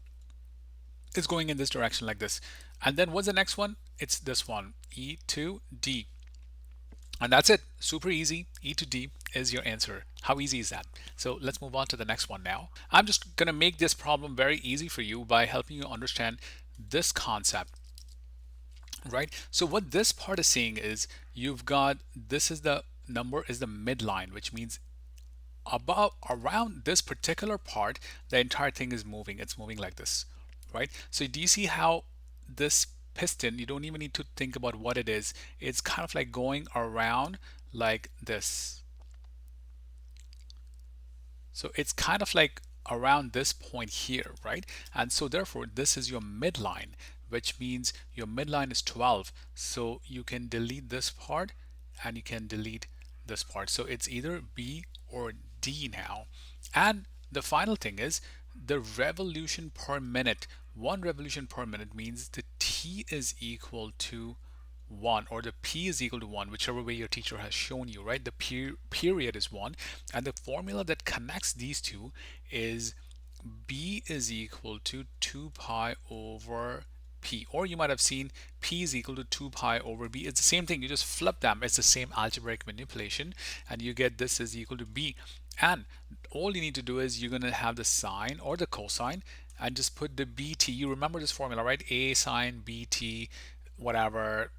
It's going in this direction like this. And then what's the next one? It's this one, E to D. And that's it. Super easy. E to D is your answer. How easy is that? So let's move on to the next one now. I'm just going to make this problem very easy for you by helping you understand this concept, right? So what this part is saying is you've got, this is the number is the midline, which means about around this particular part, the entire thing is moving. It's moving like this, right? So do you see how this piston, you don't even need to think about what it is. It's kind of like going around like this. So it's kind of like around this point here, right? And so therefore this is your midline, which means your midline is 12. So you can delete this part and you can delete this part. So it's either B or D now. And the final thing is the revolution per minute. One revolution per minute means the T is equal to 1, or the P is equal to 1, whichever way your teacher has shown you, right? The period is 1, and the formula that connects these two is B is equal to 2 pi over P. Or you might have seen P is equal to 2 pi over B. It's the same thing. You just flip them. It's the same algebraic manipulation, and you get this is equal to B. And all you need to do is you're going to have the sine or the cosine and just put the BT. You remember this formula, right? A sine BT, whatever.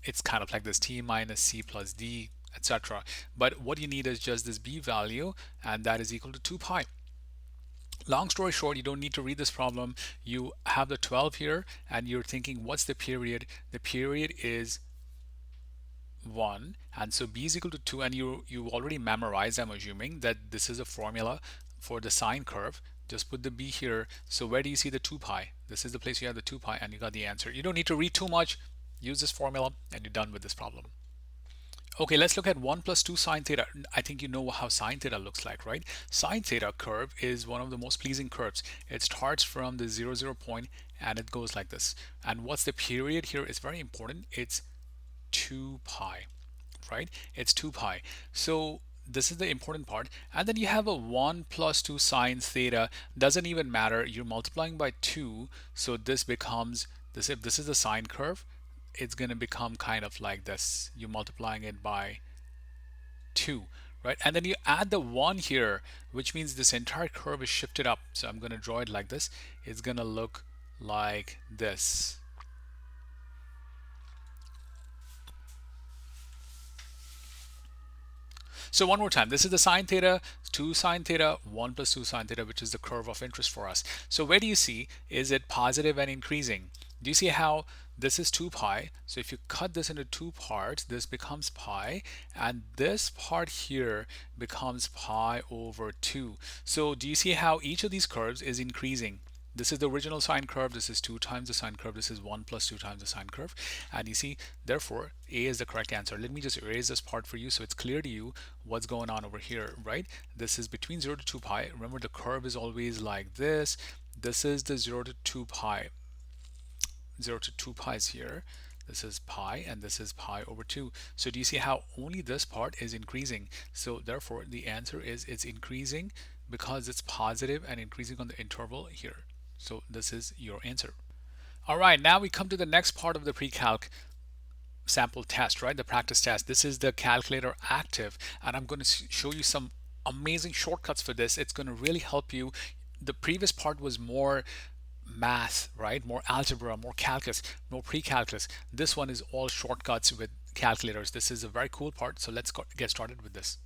It's kind of like this T minus C plus D, etc. But what you need is just this B value, and that is equal to 2 pi. Long story short, you don't need to read this problem. You have the 12 here, and you're thinking, what's the period? The period is 1, and so B is equal to 2, and you already memorized, I'm assuming, that this is a formula for the sine curve. Just put the B here. So where do you see the 2 pi? This is the place you have the 2 pi, and you got the answer. You don't need to read too much. Use this formula, and you're done with this problem. Okay, let's look at 1 plus 2 sine theta. I think you know how sine theta looks like, right? Sine theta curve is one of the most pleasing curves. It starts from the 0 point and it goes like this. And what's the period here is very important. It's 2 pi, right? It's 2 pi. So this is the important part. And then you have a 1 plus 2 sine theta. Doesn't even matter. You're multiplying by 2. So this becomes this. If this is the sine curve, it's going to become kind of like this. You're multiplying it by 2, right? And then you add the 1 here, which means this entire curve is shifted up. So I'm going to draw it like this. It's going to look like this. So one more time, this is the sine theta, 2 sine theta, 1 plus 2 sine theta, which is the curve of interest for us. So where do you see, is it positive and increasing? Do you see how this is 2 pi? So if you cut this into two parts, this becomes pi, and this part here becomes pi over 2. So do you see how each of these curves is increasing? This is the original sine curve. This is 2 times the sine curve. This is 1 plus 2 times the sine curve. And you see, therefore, A is the correct answer. Let me just erase this part for you so it's clear to you what's going on over here, right? This is between 0 to 2 pi. Remember, the curve is always like this. This is the 0 to 2 pi. 0 to 2 pi is here. This is pi, and this is pi over 2. So do you see how only this part is increasing? So therefore, the answer is it's increasing because it's positive and increasing on the interval here. So this is your answer. All right, now we come to the next part of the pre-calc sample test, right? The practice test. This is the calculator active, and I'm going to show you some amazing shortcuts for this. It's going to really help you. The previous part was more math, right? More algebra, more calculus, more pre-calculus. This one is all shortcuts with calculators. This is a very cool part. So let's get started with this.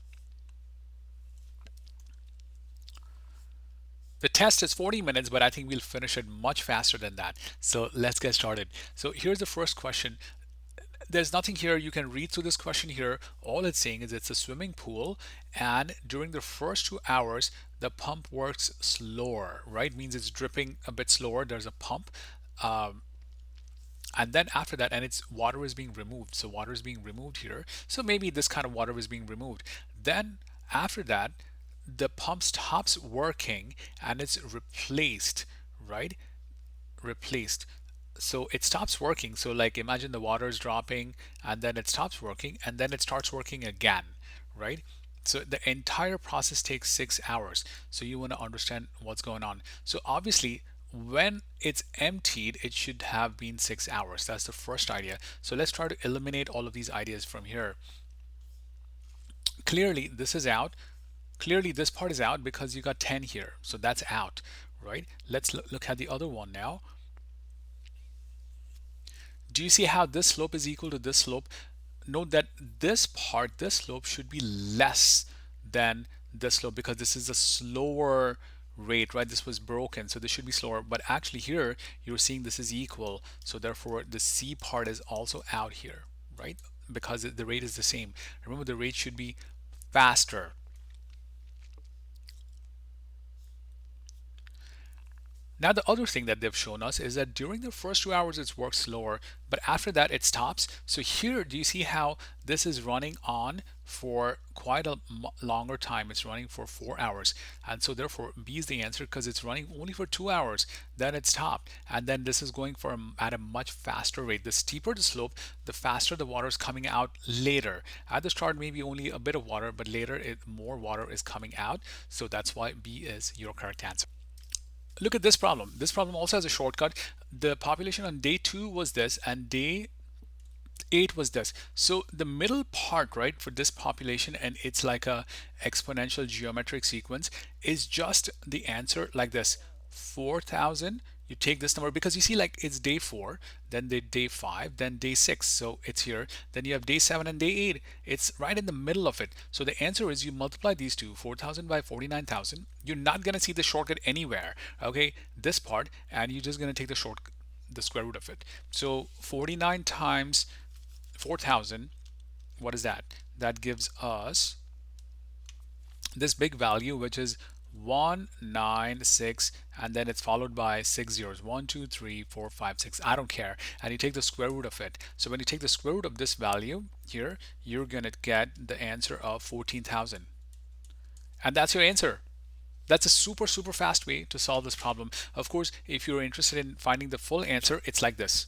The test is 40 minutes, but I think we'll finish it much faster than that. So let's get started. So here's the first question. There's nothing here. You can read through this question here. All it's saying is it's a swimming pool, and during the first 2 hours, the pump works slower, right? Means it's dripping a bit slower. There's a pump. And then after that, and it's water is being removed. So water is being removed here. So maybe this kind of water is being removed. Then after that, the pump stops working and it's replaced, right? Replaced. So it stops working. So like imagine the water is dropping and then it stops working and then it starts working again, right? So the entire process takes 6 hours. So you want to understand what's going on. So obviously when it's emptied, it should have been 6 hours. That's the first idea. So let's try to eliminate all of these ideas from here. Clearly this is out. Clearly this part is out because you got 10 here. So that's out, right? Let's look at the other one now. Do you see how this slope is equal to this slope? Note that this part, this slope should be less than this slope because this is a slower rate, right? This was broken, so this should be slower. But actually here, you're seeing this is equal. So therefore, the C part is also out here, right? Because the rate is the same. Remember, the rate should be faster. Now the other thing that they've shown us is that during the first 2 hours it works slower, but after that it stops. So here, do you see how this is running on for quite a longer time? It's running for 4 hours, and so therefore B is the answer because it's running only for 2 hours. Then it stopped, and then this is going for at a much faster rate. The steeper the slope, the faster the water is coming out later. At the start, maybe only a bit of water, but later more water is coming out. So that's why B is your correct answer. Look at this problem. This problem also has a shortcut. The population on day 2 was this, and day 8 was this. So the middle part, right, for this population, and it's like a exponential geometric sequence, is just the answer like this: 4,000. You take this number because you see, like, it's day 4, then day 5, then day 6. So it's here. Then you have day 7 and day 8. It's right in the middle of it. So the answer is you multiply these two, 4,000 by 49,000. You're not going to see the shortcut anywhere. Okay, this part, and you're just going to take the square root of it. So 49 times 4,000, what is that? That gives us this big value, which is 196, and then it's followed by 6 zeros: 1 2 3 4 5 6. I don't care. And you take the square root of it. So when you take the square root of this value here, you're going to get the answer of 14,000, and that's your answer. That's a super fast way to solve this problem. Of course, if you're interested in finding the full answer, it's like this.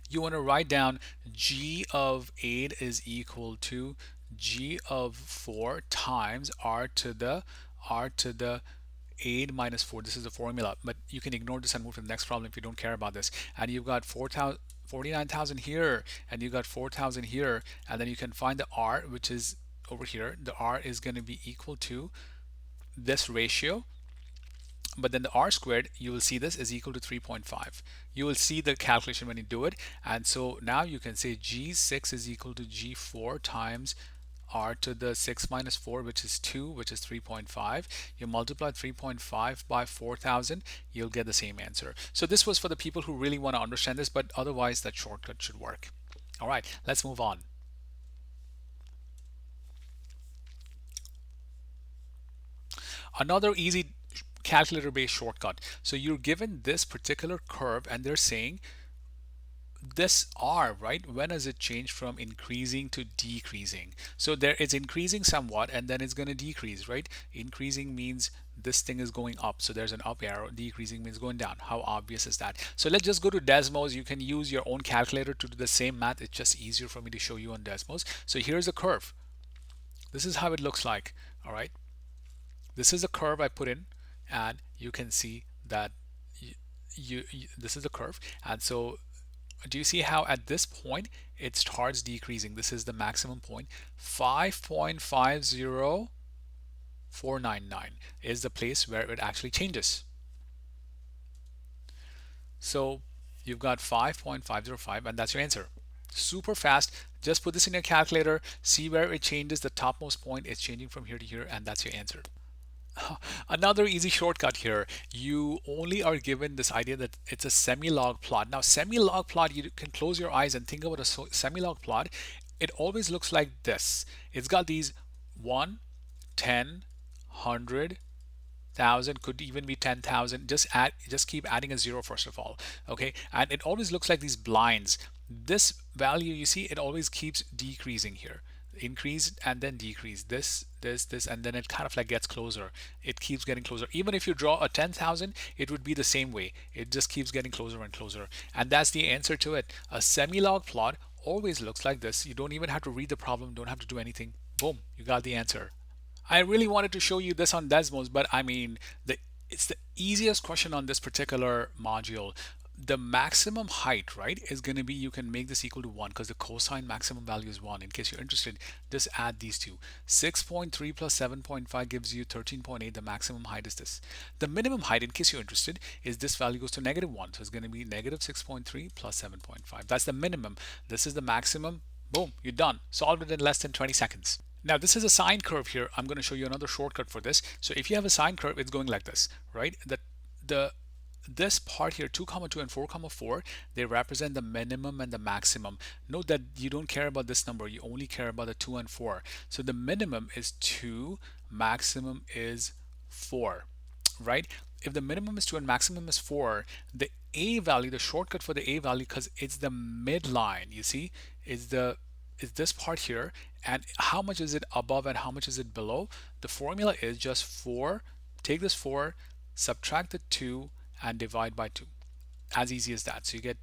You want to write down g of 8 is equal to g of 4 times r to the 8 minus 4. This is the formula, but you can ignore this and move to the next problem if you don't care about this. And you've got 49,000 here, and you got 4,000 here, and then you can find the r, which is over here. The r is going to be equal to this ratio, but then the r squared, you will see this is equal to 3.5. You will see the calculation when you do it. And so now you can say g6 is equal to g4 times r to the 6 minus 4, which is 2, which is 3.5. You multiply 3.5 by 4,000, you'll get the same answer. So this was for the people who really want to understand this, but otherwise that shortcut should work. All right, let's move on. Another easy calculator based shortcut. So you're given this particular curve and they're saying this r, right, when does it change from increasing to decreasing? So there it's increasing somewhat and then it's going to decrease, right? Increasing means this thing is going up, so there's an up arrow. Decreasing means going down. How obvious is that? So let's just go to Desmos. You can use your own calculator to do the same math. It's just easier for me to show you on Desmos. So here's a curve. This is how it looks like. All right, this is a curve I put in, and you can see that this is the curve. And so do you see how at this point it starts decreasing? This is the maximum point. 5.50499 is the place where it actually changes. So you've got 5.505 and that's your answer. Super fast. Just put this in your calculator, see where it changes. The topmost point is changing from here to here, and that's your answer. Another easy shortcut here. You only are given this idea that it's a semi-log plot. Now, semi-log plot, you can close your eyes and think about a semi-log plot. It always looks like this. It's got these 1, 10, 100, 1,000, could even be 10,000. Just keep adding a zero first of all. Okay, and it always looks like these blinds. This value, you see, it always keeps decreasing here. Increase and then decrease, this, and then it kind of like gets closer. It keeps getting closer. Even if you draw a 10,000, it would be the same way. It just keeps getting closer and closer. And that's the answer to it. A semi-log plot always looks like this. You don't even have to read the problem, don't have to do anything. Boom, you got the answer. I really wanted to show you this on Desmos, but I mean, it's the easiest question on this particular module. The maximum height, right, is going to be, you can make this equal to 1 because the cosine maximum value is 1. In case you're interested, just add these two. 6.3 plus 7.5 gives you 13.8. The maximum height is this. The minimum height, in case you're interested, is this value goes to -1. So it's going to be -6.3 plus 7.5. That's the minimum. This is the maximum. Boom, you're done. Solved it in less than 20 seconds. Now this is a sine curve here. I'm going to show you another shortcut for this. So if you have a sine curve, it's going like this, right? This part here, 2 comma 2 and 4 comma 4, they represent the minimum and the maximum. Note that you don't care about this number, you only care about the 2 and 4. So the minimum is 2, maximum is 4, right? If the minimum is 2 and maximum is 4, the a value, the shortcut for the a value, because it's the midline, you see, is this part here, and how much is it above and how much is it below? The formula is just 4, take this 4, subtract the 2, and divide by 2. As easy as that. So you get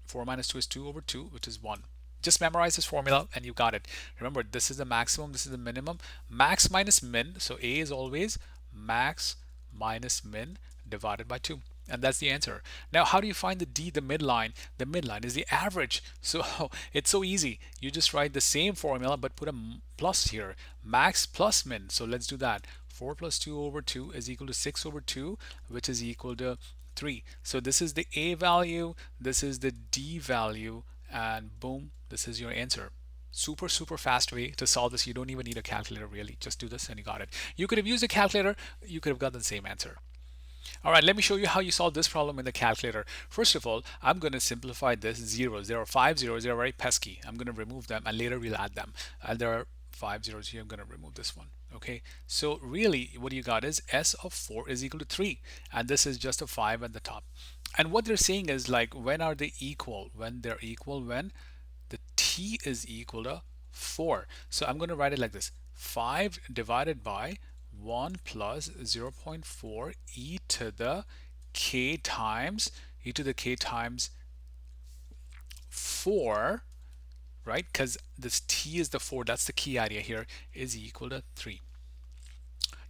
4 minus 2 is 2 over 2, which is 1. Just memorize this formula and you got it. Remember, this is the maximum, this is the minimum. Max minus min, so a is always max minus min divided by 2. And that's the answer. Now, how do you find the D, the midline? The midline is the average. So it's so easy. You just write the same formula, but put a plus here. Max plus min. So let's do that. 4 plus 2 over 2 is equal to 6 over 2, which is equal to 3. So this is the A value, this is the D value, and boom, this is your answer. Super, super fast way to solve this. You don't even need a calculator really. Just do this and you got it. You could have used a calculator, you could have gotten the same answer. All right, let me show you how you solve this problem in the calculator. First of all, I'm going to simplify this zeros. There are 5 zeros. They're very pesky. I'm going to remove them and later we'll add them. And there are 5 zeros here. I'm going to remove this one. Okay, so really what you got is S of 4 is equal to 3. And this is just a 5 at the top. And what they're saying is like, when are they equal? When they're equal, when the t is equal to 4. So I'm going to write it like this. 5 divided by 1 plus 0.4 e to the k times 4, right? Because this t is the 4, that's the key idea here, is equal to 3.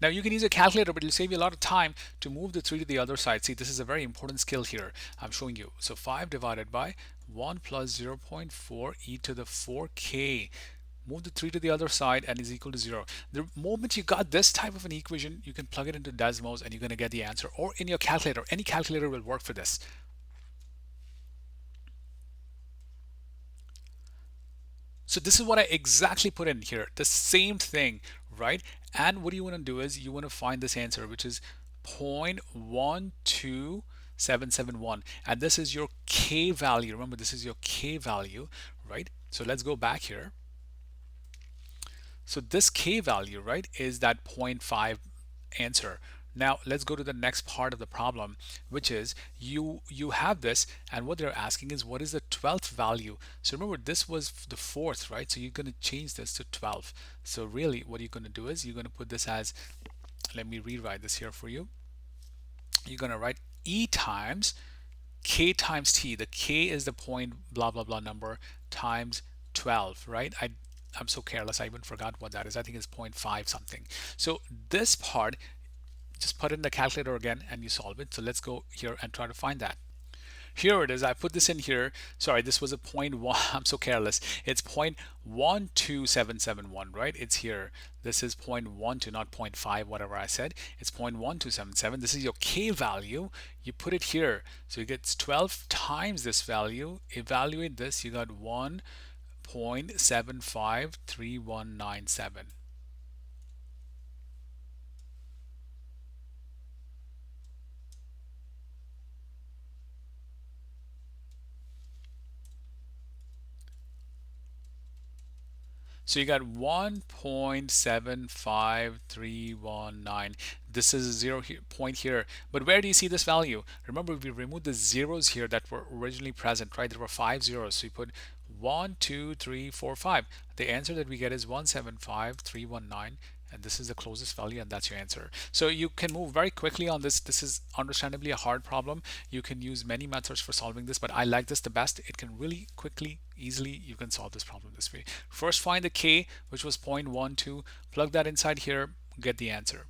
Now you can use a calculator, but it'll save you a lot of time to move the 3 to the other side. See, this is a very important skill here I'm showing you. So 5 divided by 1 plus 0.4 e to the 4k. Move the 3 to the other side and is equal to 0. The moment you got this type of an equation, you can plug it into Desmos and you're going to get the answer. Or in your calculator, any calculator will work for this. So this is what I exactly put in here, the same thing, right? And what you want to do is you want to find this answer, which is 0.12771. And this is your K value. Remember, this is your K value, right? So let's go back here. So this K value, right, is that zero point 0.5 answer. Now let's go to the next part of the problem, which is you have this, and what they're asking is what is the 12th value. So remember, this was the fourth, right? So you're going to change this to 12. So really what you're going to do is you're going to put this as, let me rewrite this here for you. You're going to write E times K times T. The K is the point blah blah blah number times 12, right? I'm so careless, I even forgot what that is. I think it's 0.5 something. So this part, just put it in the calculator again and you solve it. So let's go here and try to find that. Here it is. I put this in here. Sorry, this was a 0.1. I'm so careless. It's 0.12771, right? It's here. This is 0.12, not 0.5, whatever I said. It's 0.1277. This is your K value. You put it here. So you get 12 times this value. Evaluate this. You got 1.753197. So you got 1.75319. This is a point here. But where do you see this value? Remember, we removed the zeros here that were originally present, right? There were 5 zeros. So you put 1, 2, 3, 4, 5. The answer that we get is 1.75319. And this is the closest value, and that's your answer. So you can move very quickly on this. This is understandably a hard problem. You can use many methods for solving this, but I like this the best. It can really quickly, easily, you can solve this problem this way. First find the K, which was 0.12, plug that inside here, get the answer.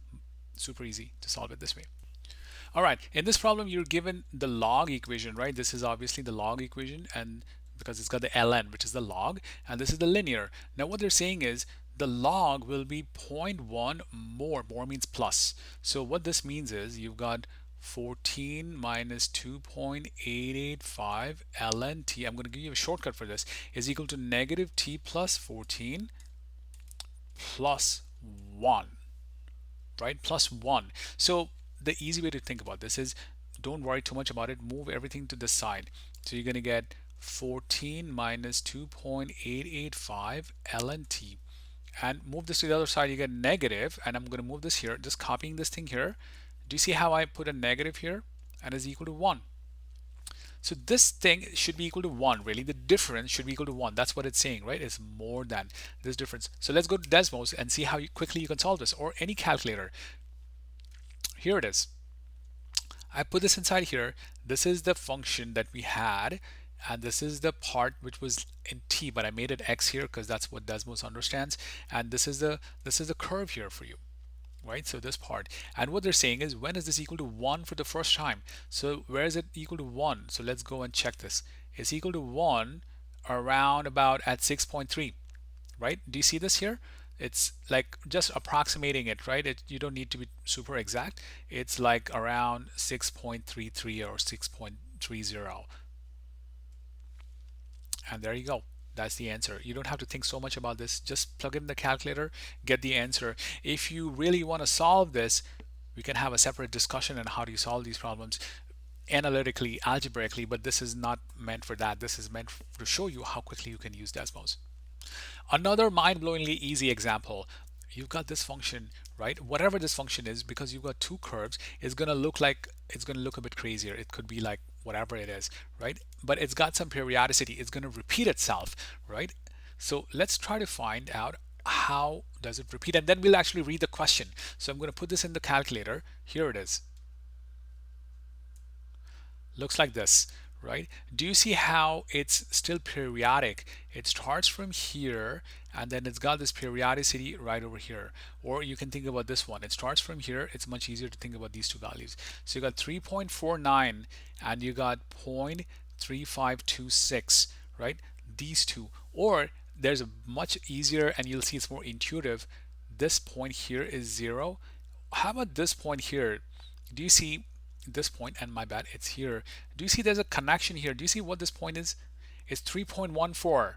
Super easy to solve it this way. All right, in this problem, you're given the log equation, right? This is obviously the log equation, and because it's got the ln, which is the log, and this is the linear. Now what they're saying is the log will be 0.1 more. More means plus. So what this means is you've got 14 minus 2.885 ln t. I'm going to give you a shortcut for this, is equal to negative t plus 14 plus 1, right? Plus 1. So the easy way to think about this is don't worry too much about it. Move everything to the side. So you're going to get 14 minus 2.885 ln t. And move this to the other side, you get negative, and I'm going to move this here, just copying this thing here. Do you see how I put a negative here and is equal to 1? So this thing should be equal to 1, really. The difference should be equal to 1. That's what it's saying, right? It's more than this difference. So let's go to Desmos and see how quickly you can solve this, or any calculator. Here it is. I put this inside here. This is the function that we had, and this is the part which was in t, but I made it x here because that's what Desmos understands. And this is the curve here for you, right? So this part, and what they're saying is when is this equal to 1 for the first time? So where is it equal to 1? So let's go and check this. It's equal to 1 around about at 6.3, right? Do you see this here? It's like just approximating it, right? You don't need to be super exact. It's like around 6.33 or 6.30. And there you go. That's the answer. You don't have to think so much about this. Just plug in the calculator, get the answer. If you really want to solve this, we can have a separate discussion on how do you solve these problems analytically, algebraically, but this is not meant for that. This is meant to show you how quickly you can use Desmos. Another mind-blowingly easy example. You've got this function, right? Whatever this function is, because you've got two curves, it's going to look a bit crazier. It could be like whatever it is, right? But it's got some periodicity. It's going to repeat itself, right? So let's try to find out how does it repeat, and then we'll actually read the question. So I'm going to put this in the calculator. Here it is. Looks like this, right? Do you see how it's still periodic? It starts from here and then it's got this periodicity right over here. Or you can think about this one. It starts from here. It's much easier to think about these two values. So you got 3.49 and you got 0.3526, right? These two. Or there's a much easier, and you'll see it's more intuitive. This point here is 0. How about this point here? Do you see this point? And my bad, it's here. Do you see there's a connection here? Do you see what this point is? It's 3.14.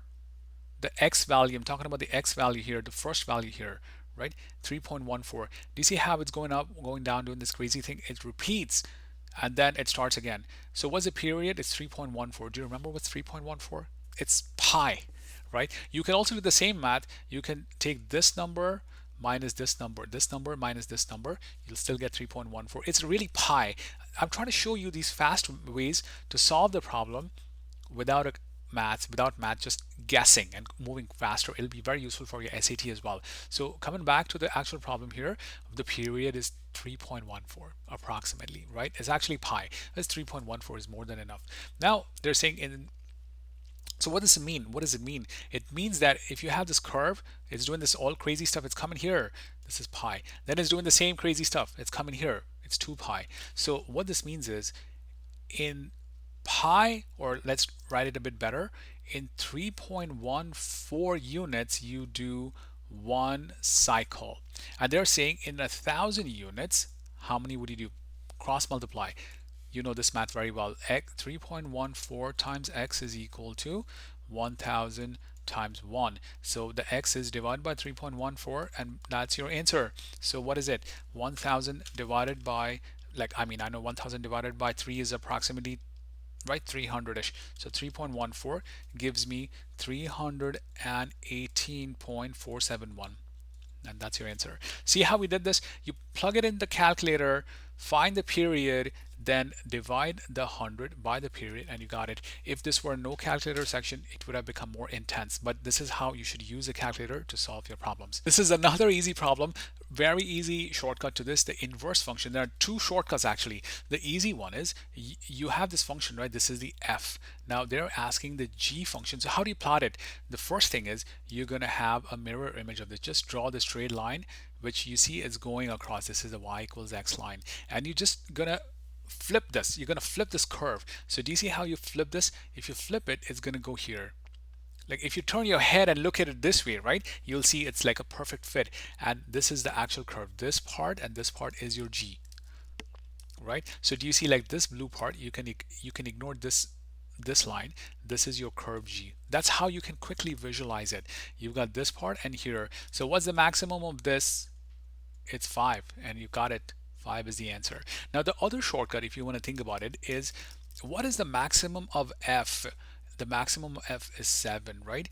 The x value, I'm talking about the x value here, the first value here, right? 3.14. Do you see how it's going up, going down, doing this crazy thing? It repeats and then it starts again. So what's the period? It's 3.14. Do you remember what's 3.14? It's pi, right? You can also do the same math. You can take this number minus this number minus this number. You'll still get 3.14. It's really pi. I'm trying to show you these fast ways to solve the problem without math, just guessing and moving faster. It'll be very useful for your SAT as well. So coming back to the actual problem here, the period is 3.14 approximately, right? It's actually pi. This 3.14 is more than enough. Now they're saying so what does it mean? What does it mean? It means that if you have this curve, it's doing this all crazy stuff. It's coming here. This is pi. Then it's doing the same crazy stuff. It's coming here. It's 2 pi. So what this means is in pi, or let's write it a bit better, in 3.14 units you do one cycle. And they're saying in 1,000 units, how many would you do? Cross multiply. You know this math very well. 3.14 times x is equal to 1,000 times 1. So the x is divided by 3.14 and that's your answer. So what is it? 1,000 divided by, I know 1,000 divided by 3 is approximately, right, 300-ish. So 3.14 gives me 318.471. And that's your answer. See how we did this? You plug it in the calculator, find the period, then divide the 100 by the period, and you got it. If this were no calculator section, it would have become more intense, but this is how you should use a calculator to solve your problems. This is another easy problem. Very easy shortcut to this, the inverse function. There are two shortcuts actually. The easy one is you have this function, right? This is the f. Now they're asking the g function. So how do you plot it? The first thing is you're going to have a mirror image of this. Just draw the straight line, which you see is going across. This is a y equals x line. And you're just going to flip this. You're going to flip this curve. So do you see how you flip this? If you flip it, it's going to go here. Like if you turn your head and look at it this way, right, you'll see it's like a perfect fit. And this is the actual curve. This part and this part is your g, right? So do you see like this blue part? You can ignore this line. This is your curve g. That's how you can quickly visualize it. You've got this part and here. So what's the maximum of this? It's 5, and you got it. 5 is the answer. Now the other shortcut, if you want to think about it, is what is the maximum of f? The maximum of f is 7, right?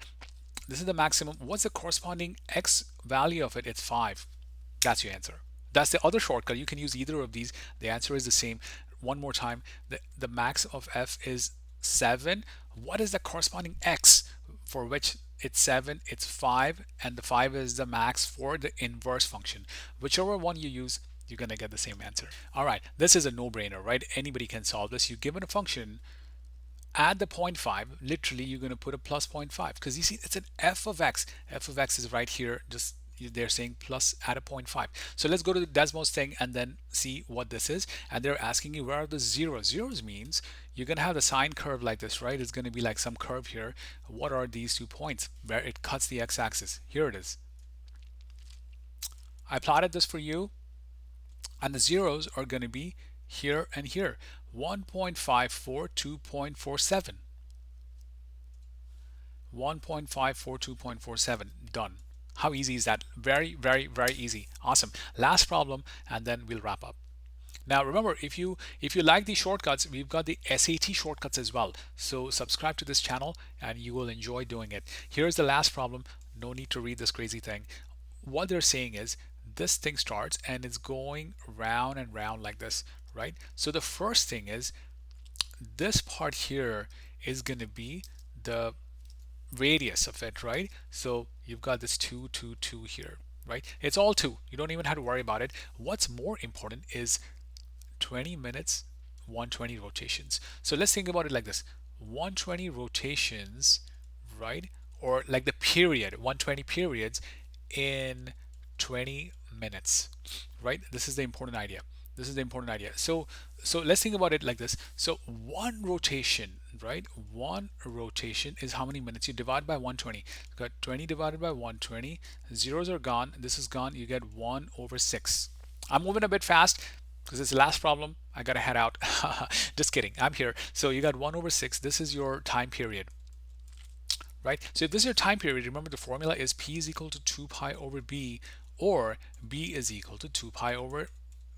This is the maximum. What's the corresponding x value of it? It's 5. That's your answer. That's the other shortcut. You can use either of these. The answer is the same. One more time. The max of f is 7. What is the corresponding x for which it's 7? It's 5, and the 5 is the max for the inverse function. Whichever one you use, you're going to get the same answer. All right, this is a no-brainer, right? Anybody can solve this. You're given a function, add the 0.5, literally you're going to put a plus 0.5 because you see it's an f of x. F of x is right here. Just they're saying plus add a 0.5. So let's go to the Desmos thing and then see what this is. And they're asking you where are the zeros. Zeros means you're going to have the sine curve like this, right? It's going to be like some curve here. What are these 2 points where it cuts the x-axis? Here it is. I plotted this for you, and the zeros are going to be here and here. 1.542.47. 1.542.47. Done. How easy is that? Very, very, very easy. Awesome. Last problem, and then we'll wrap up. Now remember, if you like these shortcuts, we've got the SAT shortcuts as well. So subscribe to this channel and you will enjoy doing it. Here's the last problem. No need to read this crazy thing. What they're saying is this thing starts and it's going round and round like this, right? So the first thing is this part here is going to be the radius of it, right? So you've got this 2, 2, 2 here, right? It's all 2. You don't even have to worry about it. What's more important is 20 minutes, 120 rotations. So let's think about it like this. 120 rotations, right? Or like the period, 120 periods in 20 minutes, right? This is the important idea. This is the important idea. So let's think about it like this. So one rotation, right? One rotation is how many minutes? You divide by 120. You got 20 divided by 120. Zeros are gone. This is gone. You get 1 over 6. I'm moving a bit fast because it's the last problem. I gotta head out. Just kidding. I'm here. So you got 1 over 6. This is your time period, right? So if this is your time period, remember the formula is P is equal to 2 pi over B, or B is equal to 2 pi over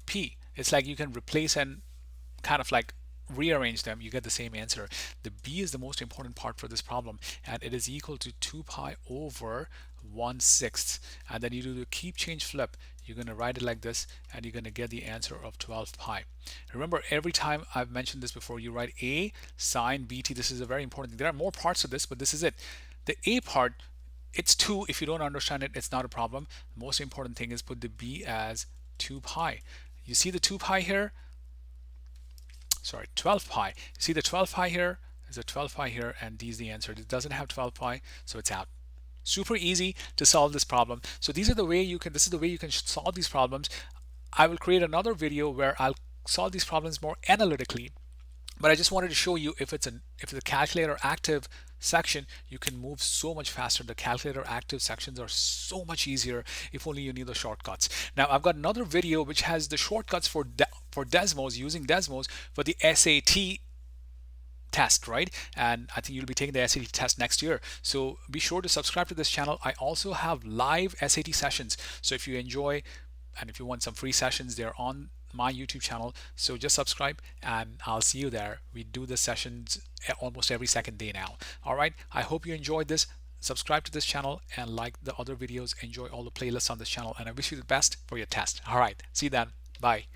P. It's like you can replace and kind of like rearrange them, you get the same answer. The B is the most important part for this problem, and it is equal to 2 pi over 1/6. And then you do the keep change flip. You're going to write it like this, and you're going to get the answer of 12 pi. Remember, every time I've mentioned this before, you write A sine BT. This is a very important thing. There are more parts of this, but this is it. The A part, it's 2. If you don't understand it, it's not a problem. The most important thing is put the B as 2 pi. You see the 2 pi here? Sorry, 12 pi. See the 12 pi here? There's a 12 pi here, and D is the answer. It doesn't have 12 pi, so it's out. Super easy to solve this problem. So these are the way you can, this is the way you can solve these problems. I will create another video where I'll solve these problems more analytically. But I just wanted to show you if it's a calculator active section, you can move so much faster. The calculator active sections are so much easier if only you need the shortcuts. Now I've got another video which has the shortcuts for Desmos, using Desmos for the SAT test, right? And I think you'll be taking the SAT test next year. So be sure to subscribe to this channel. I also have live SAT sessions. So if you enjoy and if you want some free sessions, they're on my YouTube channel. So just subscribe and I'll see you there. We do the sessions almost every second day now. All right. I hope you enjoyed this. Subscribe to this channel and like the other videos. Enjoy all the playlists on this channel. And I wish you the best for your test. All right. See you then. Bye.